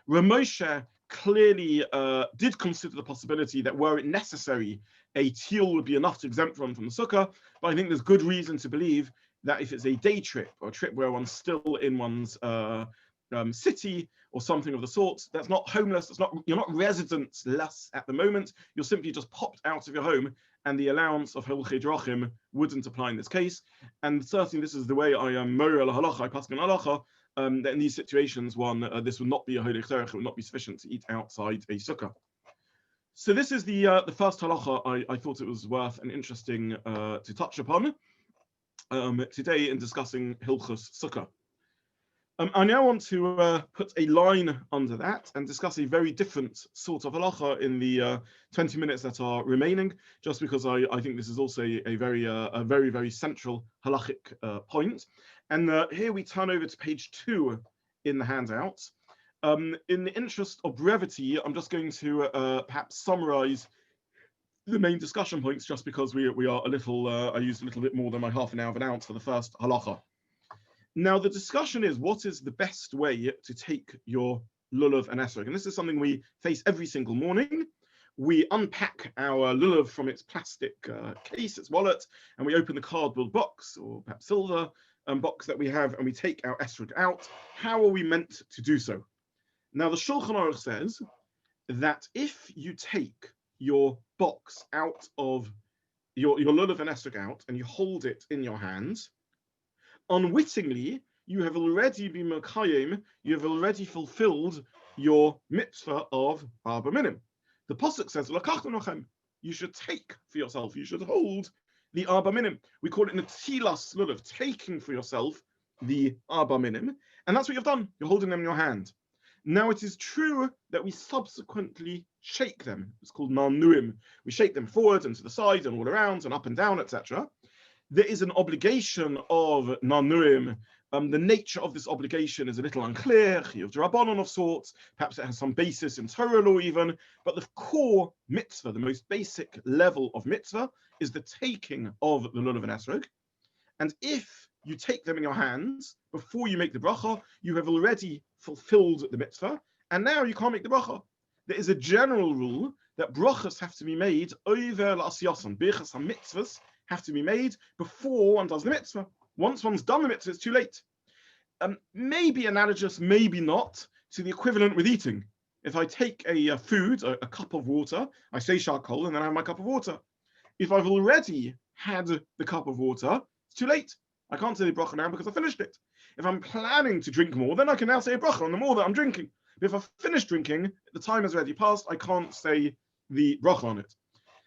[SPEAKER 1] Ramosha clearly did consider the possibility that were it necessary, a tiyul would be enough to exempt one from the sukkah, but I think there's good reason to believe that if it's a day trip or a trip where one's still in one's city or something of the sort, that's not homeless, you're not residence-less at the moment, you're simply just popped out of your home, and the allowance of Holchai Derachim wouldn't apply in this case. And certainly this is the way I am Moral Halacha, I pass on Halacha, that in these situations, this would not be a Holchai Derach, it would not be sufficient to eat outside a sukkah. So this is the first halacha I thought it was worth and interesting to touch upon today in discussing Hilchos Sukkah. I now want to put a line under that and discuss a very different sort of halacha in the 20 minutes that are remaining, just because I think this is also a very central halachic point. And here we turn over to page 2 in the handout. In the interest of brevity, I'm just going to perhaps summarize the main discussion points, just because we are a little, I used a little bit more than my half an hour of an ounce for the first halacha. Now, the discussion is, what is the best way to take your lulav and esrog? And this is something we face every single morning. We unpack our lulav from its plastic case, its wallet, and we open the cardboard box, or perhaps silver box that we have, and we take our esrog out. How are we meant to do so? Now, the Shulchan Aruch says that if you take your box out of your lulav and esrog out, and you hold it in your hands, unwittingly, you have already been mekayim, you have already fulfilled your mitzvah of Arba Minnim. The pasuk says, you should take for yourself, you should hold the Arba Minnim. We call it netilas lulav, taking for yourself the Arba Minnim, and that's what you've done. You're holding them in your hand. Now, it is true that we subsequently shake them. It's called nanuim. We shake them forward and to the side and all around and up and down, etc. There is an obligation of nanuim. The nature of this obligation is a little unclear, chiyuv d'rabbanan of sorts. Perhaps it has some basis in Torah law even. But the core mitzvah, the most basic level of mitzvah, is the taking of the lulav and esrog. And if you take them in your hands before you make the bracha, you have already fulfilled the mitzvah, and now you can't make the bracha. There is a general rule that brachas have to be made over l'asiyasan. Beracha mitzvahs have to be made before one does the mitzvah. Once one's done the mitzvah, it's too late. Maybe analogous, maybe not, to the equivalent with eating. If I take a food, a cup of water, I say charcoal, and then I have my cup of water. If I've already had the cup of water, it's too late. I can't say the bracha now because I finished it. If I'm planning to drink more, then I can now say a bracha on the more that I'm drinking. But if I've finished drinking, the time has already passed, I can't say the bracha on it.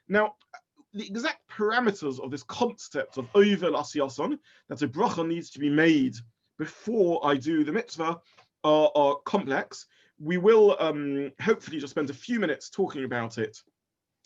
[SPEAKER 1] Now, the exact parameters of this concept of over l'asiyason, that a bracha needs to be made before I do the mitzvah, are complex. We will hopefully just spend a few minutes talking about it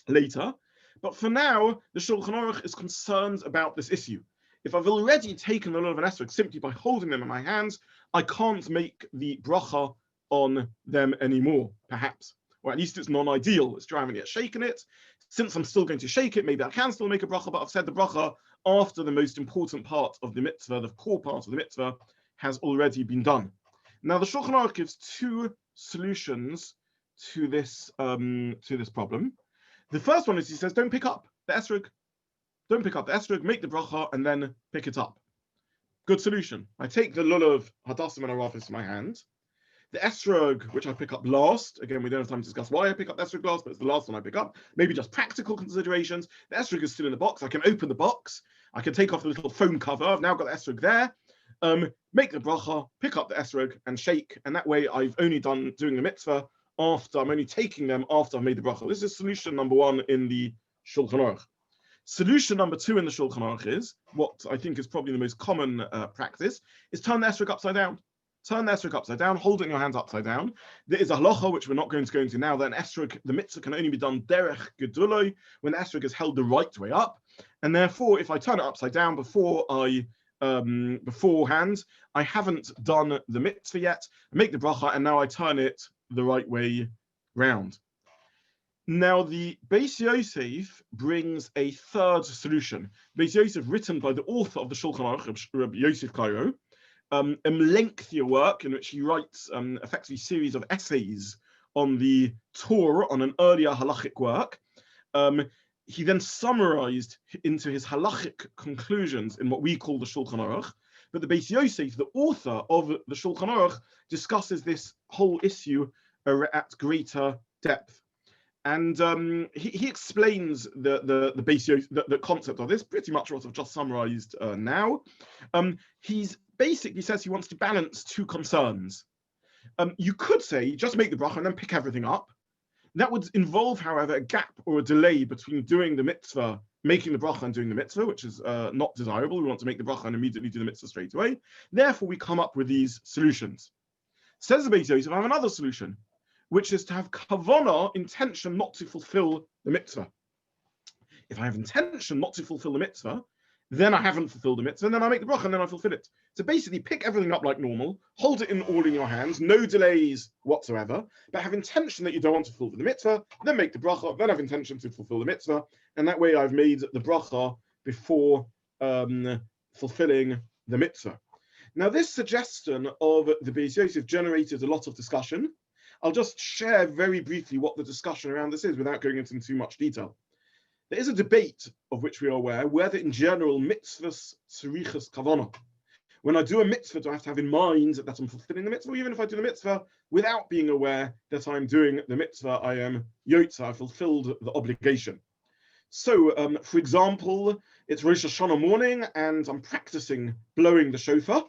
[SPEAKER 1] later. But for now, the Shulchan Aruch is concerned about this issue. If I've already taken the lulav and esrog simply by holding them in my hands, I can't make the bracha on them anymore, perhaps. Or at least it's non-ideal. It's driving it, shaking it. Since I'm still going to shake it, maybe I can still make a bracha, but I've said the bracha after the most important part of the mitzvah, the core part of the mitzvah, has already been done. Now the Shulchan Aruch gives two solutions to this problem. The first one is he says, don't pick up the esrog. Don't pick up the esrog, make the bracha, and then pick it up. Good solution. I take the lulav, hadassim, and arafis in my hand. The esrog, which I pick up last, again, we don't have time to discuss why I pick up the esrog last, but it's the last one I pick up. Maybe just practical considerations. The esrog is still in the box. I can open the box. I can take off the little foam cover. I've now got the esrog there. Make the bracha, pick up the esrog, and shake. And that way I've only doing the mitzvah after, I'm only taking them after I've made the bracha. This is solution number one in the Shulchan Aruch. Solution number two in the Shulchan Aruch is, what I think is probably the most common practice, is turn the esrog upside down. Turn the esrog upside down, hold it in your hands upside down. There is a halacha, which we're not going to go into now, that an esrog, the mitzvah can only be done derech geduloi, when the esrog is held the right way up. And therefore, if I turn it upside down beforehand, I haven't done the mitzvah yet. I make the bracha, and now I turn it the right way round. Now, the Beis Yosef brings a third solution. Beis Yosef, written by the author of the Shulchan Aruch, Rabbi Yosef Cairo, a lengthier work in which he writes effectively a series of essays on the Torah, on an earlier halachic work. He then summarized into his halachic conclusions in what we call the Shulchan Aruch. But the Beis Yosef, the author of the Shulchan Aruch, discusses this whole issue at greater depth. And he explains the Beis Yosef, the concept of this, pretty much what I've just summarized now. He's basically says he wants to balance two concerns. You could say, just make the bracha and then pick everything up. That would involve, however, a gap or a delay between doing the mitzvah, making the bracha and doing the mitzvah, which is not desirable. We want to make the bracha and immediately do the mitzvah straight away. Therefore, we come up with these solutions. Says the Beis Yosef, I have another solution, which is to have kavanah, intention not to fulfill the mitzvah. If I have intention not to fulfill the mitzvah, then I haven't fulfilled the mitzvah, and then I make the bracha, and then I fulfill it. So basically, pick everything up like normal, hold it all in your hands, no delays whatsoever, but have intention that you don't want to fulfill the mitzvah, then make the bracha, then have intention to fulfill the mitzvah, and that way I've made the bracha before fulfilling the mitzvah. Now, this suggestion of the Beis Yosef generated a lot of discussion. I'll just share very briefly what the discussion around this is without going into too much detail. There is a debate of which we are aware whether in general mitzvahs tzrichas kavanah. When I do a mitzvah, do I have to have in mind that I'm fulfilling the mitzvah? Or even if I do the mitzvah without being aware that I'm doing the mitzvah, I am yotza, I fulfilled the obligation. So, for example, it's Rosh Hoshana morning and I'm practicing blowing the shofar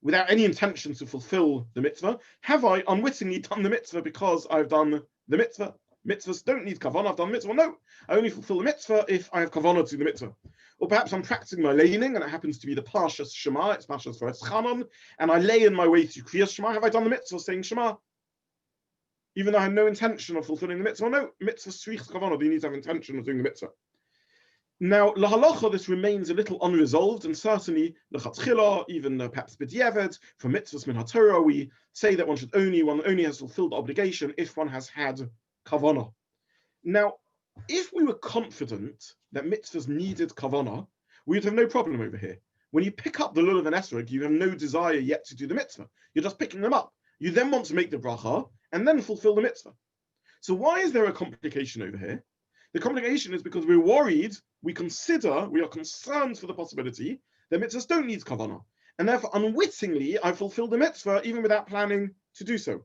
[SPEAKER 1] without any intention to fulfill the mitzvah. Have I unwittingly done the mitzvah because I've done the mitzvah? Mitzvahs don't need kavanah, I've done the mitzvah. No, I only fulfill the mitzvah if I have kavanah to the mitzvah. Or perhaps I'm practicing my leiling and it happens to be the Parshas Shema, it's Parshas for Chanon, and I lay in my way through Kriyas Shema. Have I done the mitzvah saying Shema? Even though I had no intention of fulfilling the mitzvah? No, mitzvah tzrichas kavanah, you need to have intention of doing the mitzvah. Now, la halacha, this remains a little unresolved, and certainly l'chatchila, even perhaps b'diavad, for mitzvahs min haTorah, we say that one only has fulfilled the obligation if one has had kavanah. Now, if we were confident that mitzvahs needed kavanah, we would have no problem over here. When you pick up the lulav and esrog, you have no desire yet to do the mitzvah. You're just picking them up. You then want to make the bracha and then fulfill the mitzvah. So why is there a complication over here? The complication is because we're worried, we are concerned for the possibility that mitzvahs don't need kavanah. And therefore, unwittingly, I fulfill the mitzvah even without planning to do so.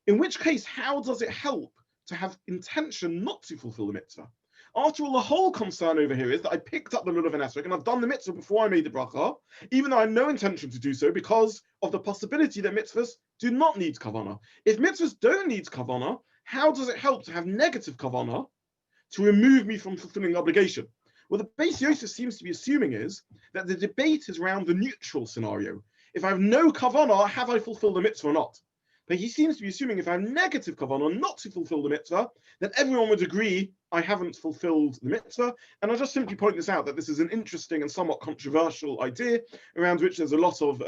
[SPEAKER 1] In which case, how does it help to have intention not to fulfill the mitzvah? After all, the whole concern over here is that I picked up the lulav and esrog and I've done the mitzvah before I made the bracha, even though I had no intention to do so because of the possibility that mitzvahs do not need kavanah. If mitzvahs don't need kavanah, how does it help to have negative kavanah to remove me from fulfilling the obligation? Well, the Beis Yosef seems to be assuming is that the debate is around the neutral scenario. If I have no kavanah, have I fulfilled the mitzvah or not? But he seems to be assuming if I have negative kavanah not to fulfill the mitzvah, then everyone would agree I haven't fulfilled the mitzvah. And I'll just simply point this out, that this is an interesting and somewhat controversial idea around which there's a lot of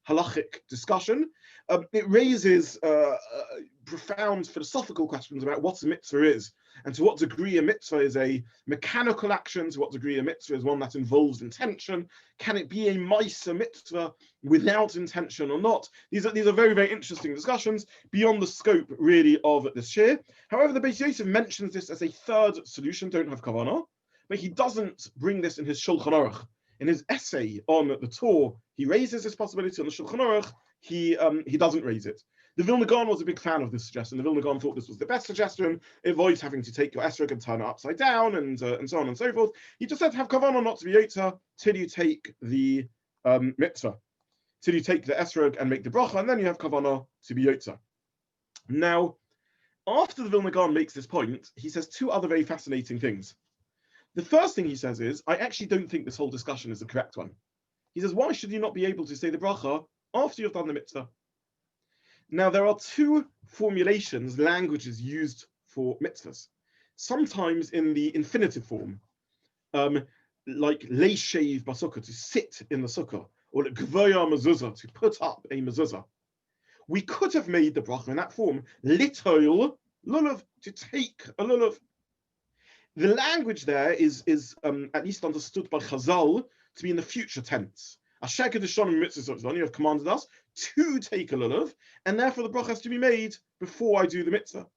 [SPEAKER 1] halachic discussion. It raises profound philosophical questions about what a mitzvah is, and to what degree a mitzvah is a mechanical action, to what degree a mitzvah is one that involves intention. Can it be a ma'aser mitzvah without intention or not? These are very, very interesting discussions beyond the scope really of this shiur. However, the Beis Yosef mentions this as a third solution, don't have kavanah, but he doesn't bring this in his Shulchan Aruch. In his essay on the Torah, he raises this possibility. On the Shulchan Aruch, he doesn't raise it. The Vilna Gaon was a big fan of this suggestion. The Vilna Gaon thought this was the best suggestion. It avoids having to take your esrog and turn it upside down and so on and so forth. He just said have kavanah not to be yotza till you take the mitzvah, till you take the esrog and make the bracha, and then you have kavanah to be yotza. Now, after the Vilna Gaon makes this point, he says two other very fascinating things. The first thing he says is, I actually don't think this whole discussion is the correct one. He says, why should you not be able to say the bracha after you've done the mitzvah? Now, there are two formulations, languages used for mitzvahs. Sometimes in the infinitive form, like leishev basukkah, to sit in the sukkah, or gvoya mezuzah, to put up a mezuzah. We could have made the bracha in that form, litoil lulav, to take a lulav. The language there is at least understood by Chazal to be in the future tense. You have commanded us to take a lulav, and therefore the bracha has to be made before I do the mitzvah.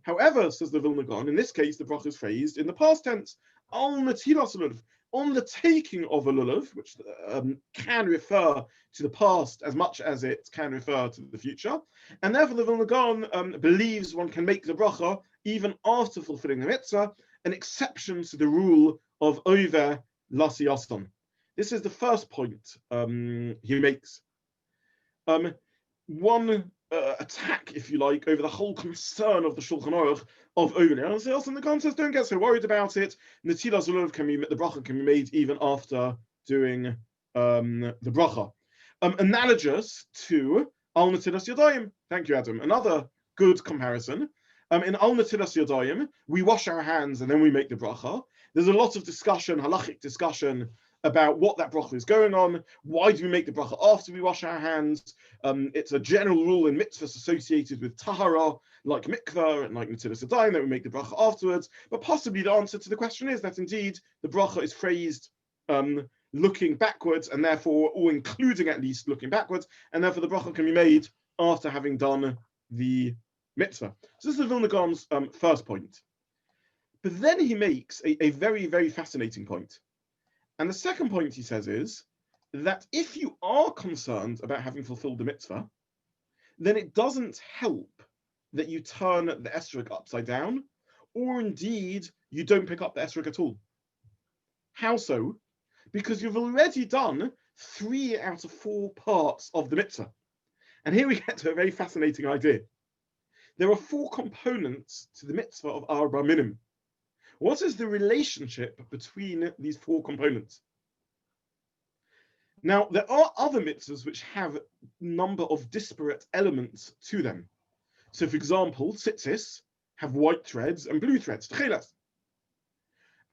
[SPEAKER 1] However, says the Vilna Gaon, in this case the bracha is phrased in the past tense, al netilas lulav, on the taking of a lulav, which can refer to the past as much as it can refer to the future, and therefore the Vilna Gaon believes one can make the bracha even after fulfilling the mitzvah, an exception to the rule of over lasiyaston. This is the first point he makes. One attack, if you like, over the whole concern of the Shulchan Aruch of over lasiyaston. The Gaon says, don't get so worried about it. Netilas lulav the bracha can be made even after doing the bracha. Analogous to al netilas yadayim. Thank you, Adam. Another good comparison. In al netilas yadayim, we wash our hands and then we make the bracha. There's a lot of discussion, halachic discussion, about what that bracha is going on. Why do we make the bracha after we wash our hands? It's a general rule in mitzvahs associated with tahara, like mikvah and like netilas yadayim, that we make the bracha afterwards. But possibly the answer to the question is that indeed the bracha is phrased looking backwards, and therefore, or including at least looking backwards, and therefore the bracha can be made after having done the mitzvah. So this is the Vilna Gaon's first point. But then he makes a very, very fascinating point. And the second point he says is that if you are concerned about having fulfilled the mitzvah, then it doesn't help that you turn the esrog upside down, or indeed you don't pick up the esrog at all. How so? Because you've already done 3 out of 4 parts of the mitzvah. And here we get to a very fascinating idea. There are 4 components to the mitzvah of Arba Minnim. What is the relationship between these 4 components? Now, there are other mitzvahs which have a number of disparate elements to them. So, for example, tzitzis have white threads and blue threads, tchelas.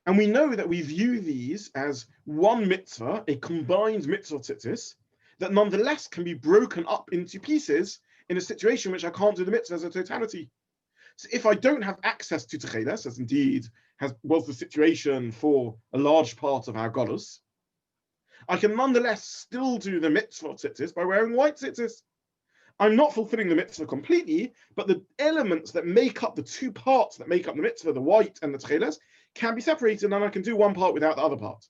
[SPEAKER 1] And we know that we view these as one mitzvah, a combined mitzvah tzitzis, that nonetheless can be broken up into pieces in a situation in which I can't do the mitzvah as a totality. So if I don't have access to tchelas, as indeed was the situation for a large part of our Golos, I can nonetheless still do the mitzvah tzitzis by wearing white tzitzis. I'm not fulfilling the mitzvah completely, but the elements that make up the 2 parts that make up the mitzvah, the white and the tchelas, can be separated, and I can do one part without the other part.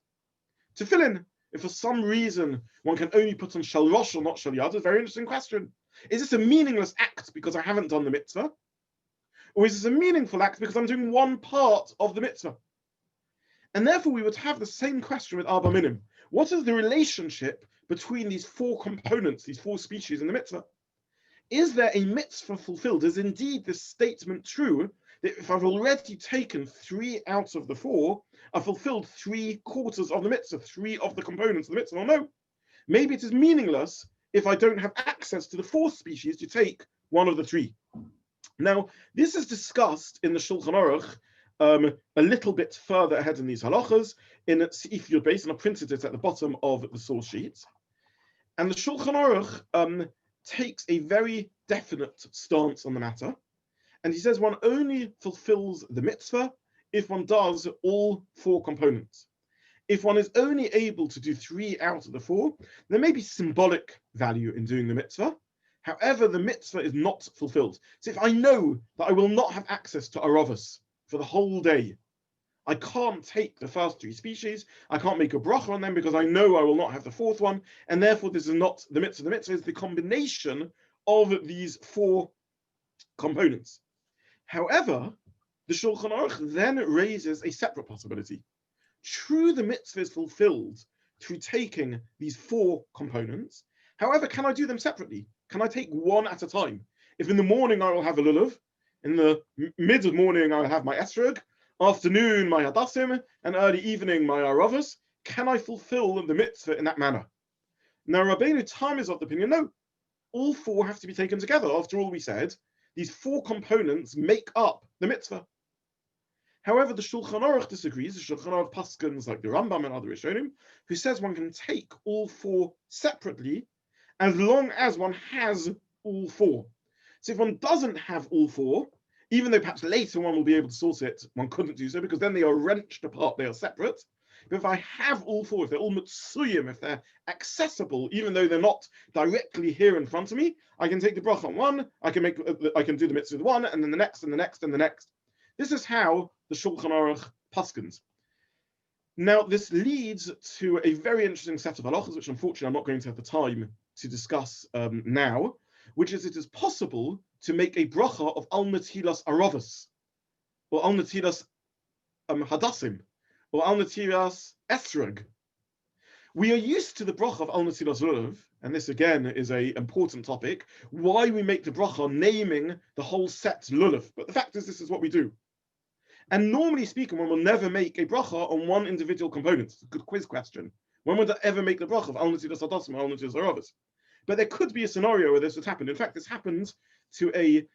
[SPEAKER 1] To fill in, if for some reason one can only put on shel rosh or not shel yad, is a very interesting question. Is this a meaningless act because I haven't done the mitzvah? Or is this a meaningful act because I'm doing one part of the mitzvah? And therefore we would have the same question with Arba Minnim. What is the relationship between these 4 components, these 4 species in the mitzvah? Is there a mitzvah fulfilled? Is indeed this statement true that if I've already taken 3 out of the 4, I've fulfilled 3/4 of the mitzvah, 3 of the components of the mitzvah? Or no, maybe it is meaningless if I don't have access to the 4th species to take one of the 3. Now, this is discussed in the Shulchan Aruch a little bit further ahead in these halachas, in Seif Yud Beis, and I printed it at the bottom of the source sheet. And the Shulchan Aruch takes a very definite stance on the matter, and he says one only fulfills the mitzvah if one does all four components. If one is only able to do 3 out of the 4, there may be symbolic value in doing the mitzvah. However, the mitzvah is not fulfilled. So if I know that I will not have access to aravos for the whole day, I can't take the first 3 species, I can't make a bracha on them because I know I will not have the 4th one, and therefore this is not the mitzvah. The mitzvah is the combination of these 4 components. However, the Shulchan Aruch then raises a separate possibility. True, the mitzvah is fulfilled through taking these 4 components. However, can I do them separately? Can I take one at a time? If in the morning I will have a lulav, in the mid-morning I will have my esrog, afternoon my hadassim, and early evening my aravos, can I fulfill the mitzvah in that manner? Now, Rabbeinu Tam is of the opinion, no. All 4 have to be taken together. After all, we said, these 4 components make up the mitzvah. However, the Shulchan Aruch disagrees. The Shulchan Aruch paskins like the Rambam and other Rishonim, who says one can take all 4 separately as long as one has all 4. So if one doesn't have all 4, even though perhaps later one will be able to source it, one couldn't do so because then they are wrenched apart, they are separate. But if I have all 4, if they're all mitzuyim, if they're accessible, even though they're not directly here in front of me, I can take the bracha on one, I can do the mitzvah with one, and then the next, and the next, and the next. This is how the Shulchan Aruch paskins. Now, this leads to a very interesting set of halachas, which unfortunately I'm not going to have the time to discuss now, which is it is possible to make a bracha of al netilas aravos, or al netilas hadassim, or al netilas esrog. We are used to the bracha of al netilas lulav, and this again is an important topic, why we make the bracha naming the whole set lulav. But the fact is, this is what we do. And normally speaking, one will never make a bracha on one individual component. It's a good quiz question. When would I ever make the bracha of al netilas hadassim, al netilas aravos? But there could be a scenario where this would happen. In fact, this happened to a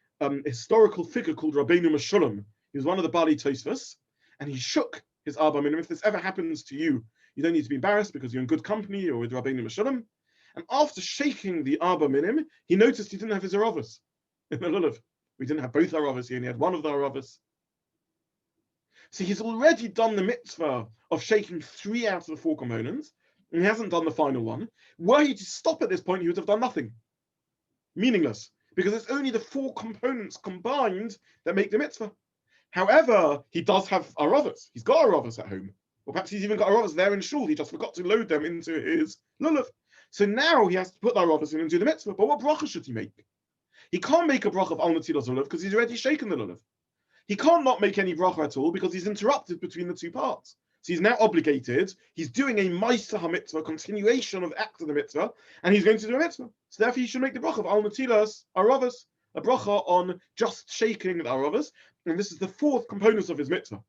[SPEAKER 1] historical figure called Rabbeinu Meshulam. He was one of the Bali Tosfos, and he shook his Arba Minnim. If this ever happens to you, you don't need to be embarrassed because you're in good company, you're with Rabbeinu Meshulam. And after shaking the Arba Minnim, he noticed he didn't have his aravos in the lulav. We didn't have both aravos, he only had one of the aravos. So he's already done the mitzvah of shaking 3 out of the 4 components, and he hasn't done the final one. Were he to stop at this point, he would have done nothing. Meaningless, because it's only the 4 components combined that make the mitzvah. However, he does have aravos. He's got aravos at home. Or perhaps he's even got aravos there in shul. He just forgot to load them into his lulav. So now he has to put the aravos in and do the mitzvah. But what bracha should he make? He can't make a bracha of al netilas lulav because he's already shaken the lulav. He can't not make any bracha at all because he's interrupted between the 2 parts. So he's now obligated. He's doing a ma'aseh ha-mitzvah, continuation of the act of the mitzvah, and he's going to do a mitzvah. So therefore, he should make the bracha of al netilas aravos, a bracha on just shaking the aravos, and this is the 4th component of his mitzvah.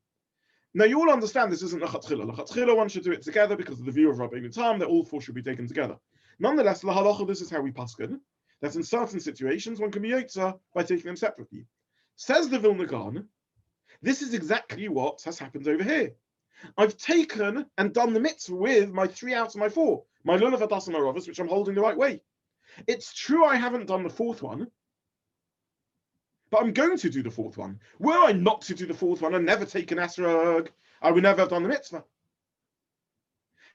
[SPEAKER 1] Now, you all understand this isn't lechatchila. Lechatchila, one should do it together because of the view of Rabbeinu Tam that all 4 should be taken together. Nonetheless, la halacha, this is how we paskin, that in certain situations one can be yotza by taking them separately. Says the Vilna Gaon, this is exactly what has happened over here. I've taken and done the mitzvah with my 3 out of my 4, my lulav hadassim aravos, which I'm holding the right way. It's true I haven't done the 4th one, but I'm going to do the 4th one. Were I not to do the 4th one and never take an esrog, I would never have done the mitzvah.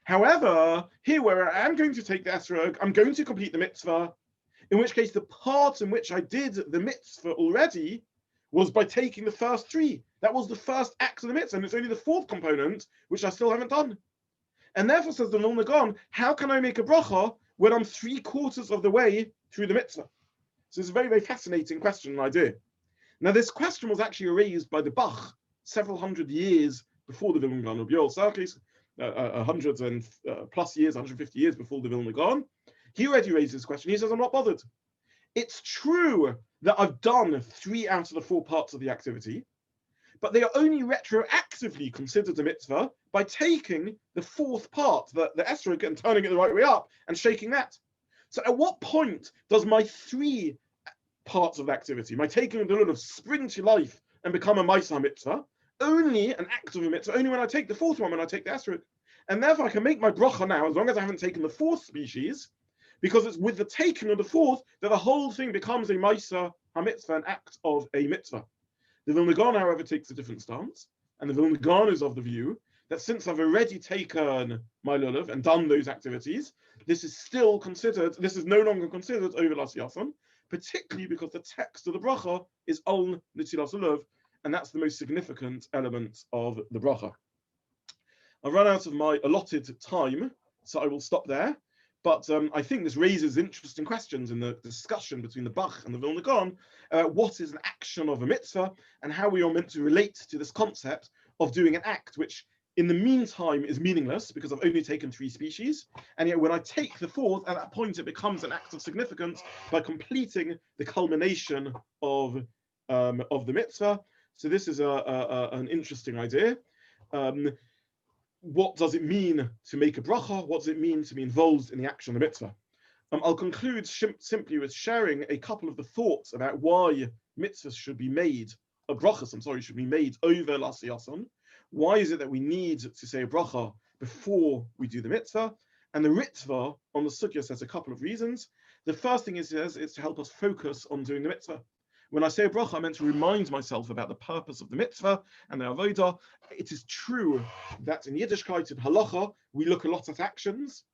[SPEAKER 1] However, here where I am going to take the esrog, I'm going to complete the mitzvah, in which case the part in which I did the mitzvah already was by taking the first 3. That was the first act of the mitzvah, and it's only the 4th component which I still haven't done. And therefore, says the Vilna Gaon, how can I make a bracha when I'm 3/4 of the way through the mitzvah? So it's a very, very fascinating question and idea. Now, this question was actually raised by the Bach several hundred years before the Vilna Gaon, of Yoel Sarkis, hundreds and plus years, 150 years before the Vilna Gaon. He already raised this question. He says, I'm not bothered. It's true that I've done 3 out of the 4 parts of the activity, but they are only retroactively considered a mitzvah by taking the 4th part, the esrog, and turning it the right way up and shaking that. So at what point does my 3 parts of the activity, my taking the lulav, spring to life and become a ma'aseh mitzvah? Only an act of a mitzvah, only when I take the 4th one, when I take the esrog. And therefore I can make my bracha now, as long as I haven't taken the 4th species, because it's with the taking of the fourth that the whole thing becomes a Maisa HaMitzvah, an act of a mitzvah. The Vilna Gaon, however, takes a different stance, and the Vilna Gaon is of the view that since I've already taken my lulav and done those activities, this is still considered, this is no longer considered Ovelas Yason, particularly because the text of the Beracha is Al Netilas Lulav, and that's the most significant element of the Beracha. I've run out of my allotted time, so I will stop there. But I think this raises interesting questions in the discussion between the Bach and the Vilna Gaon. What is an action of a mitzvah, and how we are meant to relate to this concept of doing an act, which in the meantime is meaningless because I've only taken 3 species. And yet when I take the fourth, at that point it becomes an act of significance by completing the culmination of the mitzvah. So this is an interesting idea. What does it mean to make a bracha? What does it mean to be involved in the action of the mitzvah? I'll conclude simply with sharing a couple of the thoughts about why mitzvahs should be made, brachas, should be made over l'asiyason. Why is it that we need to say a bracha before we do the mitzvah? And the Ritva on the Sukkah says a couple of reasons. The first thing it says is to help us focus on doing the mitzvah. When I say a bracha, I meant to remind myself about the purpose of the mitzvah and the avodah. It is true that in Yiddishkeit, in Halacha, we look a lot at actions.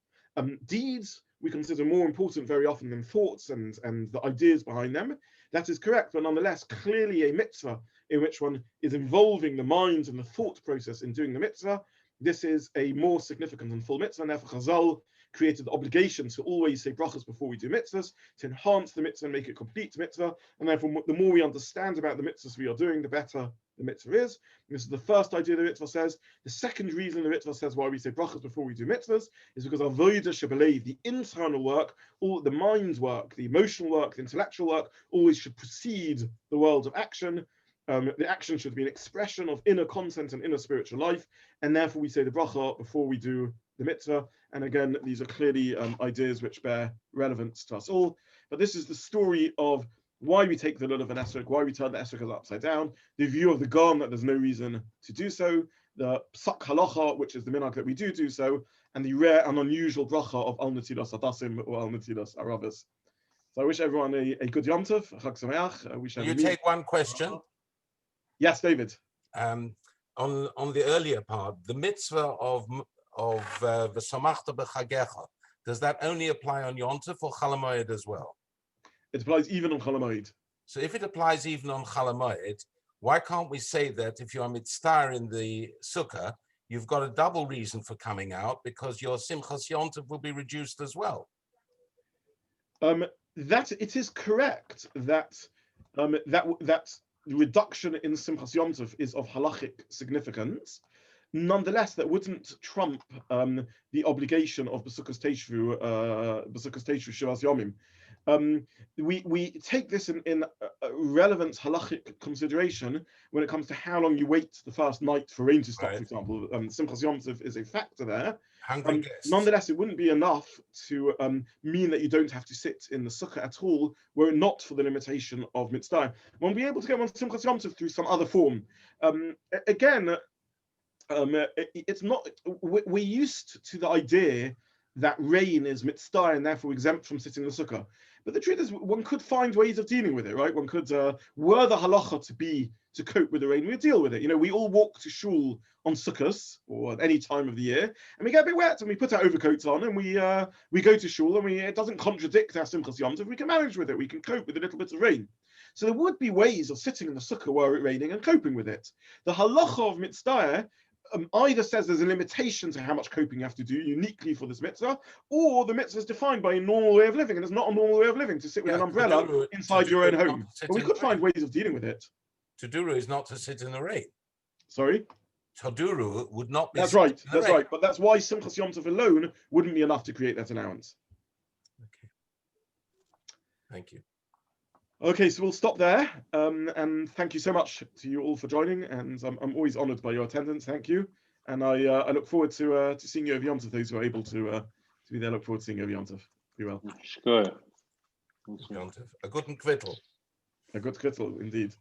[SPEAKER 1] Deeds we consider more important very often than thoughts and the ideas behind them. That is correct, but nonetheless, clearly a mitzvah in which one is involving the mind and the thought process in doing the mitzvah. This is a more significant and full mitzvah, and therefore Chazal created the obligation to always say brachas before we do mitzvahs, to enhance the mitzvah and make it complete mitzvah. And therefore, the more we understand about the mitzvahs we are doing, the better the mitzvah is. And this is the first idea the mitzvah says. The second reason the mitzvah says why we say brachas before we do mitzvahs is because avodah shebelev, the internal work, all the mind's work, the emotional work, the intellectual work, always should precede the world of action. The action should be an expression of inner content and inner spiritual life, and therefore we say the bracha before we do the mitzvah. And again, these are clearly ideas which bear relevance to us all. But this is the story of why we take the lulav and esrog, why we turn the esrog upside down, the view of the Gaon that there's no reason to do so, the psak halacha, which is the minhag that we do so, and the rare and unusual bracha of al netilas adasim or al netilas arabas. So I wish everyone a good Yom Tov, Chag Sameach.
[SPEAKER 2] You take one question.
[SPEAKER 1] Yes, David.
[SPEAKER 2] On the earlier part, the mitzvah of v'samachta b'chagecha, does that only apply on Yom Tov or Chol Hamoed as well?
[SPEAKER 1] It applies even on Chol Hamoed.
[SPEAKER 2] So if it applies even on Chol Hamoed, why can't we say that if you're mitzvah in the Sukkah, you've got a double reason for coming out because your Simchas Yom Tov will be reduced as well?
[SPEAKER 1] That it is correct that that the reduction in Simchas Yom Tov is of halachic significance. Nonetheless, that wouldn't trump the obligation of B'sukkos Teishvu Shivas Yomim. We take this in relevant halachic consideration when it comes to how long you wait the first night for rain to stop, right. For example. Simchas Yom Tov is a factor there. Nonetheless, it wouldn't be enough to mean that you don't have to sit in the sukkah at all, were it not for the limitation of mitzvah. One will be able to get on Simchas Yom Tov through some other form. It's not. We're used to the idea that rain is mitzvah and therefore exempt from sitting in the sukkah. But the truth is, one could find ways of dealing with it, right? One could, were the halacha to cope with the rain, we deal with it. You know, we all walk to shul on Sukkot or at any time of the year, and we get a bit wet, and we put our overcoats on, and we go to shul, and it doesn't contradict our Simchas Yom Tov. We can manage with it. We can cope with a little bit of rain. So there would be ways of sitting in the sukkah were it raining and coping with it. The halacha of mitzvah either says there's a limitation to how much coping you have to do uniquely for this mitzvah, or the mitzvah is defined by a normal way of living, and it's not a normal way of living to sit with an umbrella inside your own home. But we could find ways of dealing with it.
[SPEAKER 2] Taduru is not to sit in the rain.
[SPEAKER 1] Sorry?
[SPEAKER 2] Taduru would not be.
[SPEAKER 1] That's right. That's right. But that's why Simchas Yom Tov alone wouldn't be enough to create that allowance.
[SPEAKER 2] Okay. Thank you.
[SPEAKER 1] Okay, so we'll stop there. And thank you so much to you all for joining. And I'm always honoured by your attendance. Thank you. And I look forward to seeing you over Yom Tov. Those who are able to be there, look forward to seeing you over Yom Tov. Be well.
[SPEAKER 3] Sure.
[SPEAKER 2] A good kvittel.
[SPEAKER 1] A good kvittel, indeed.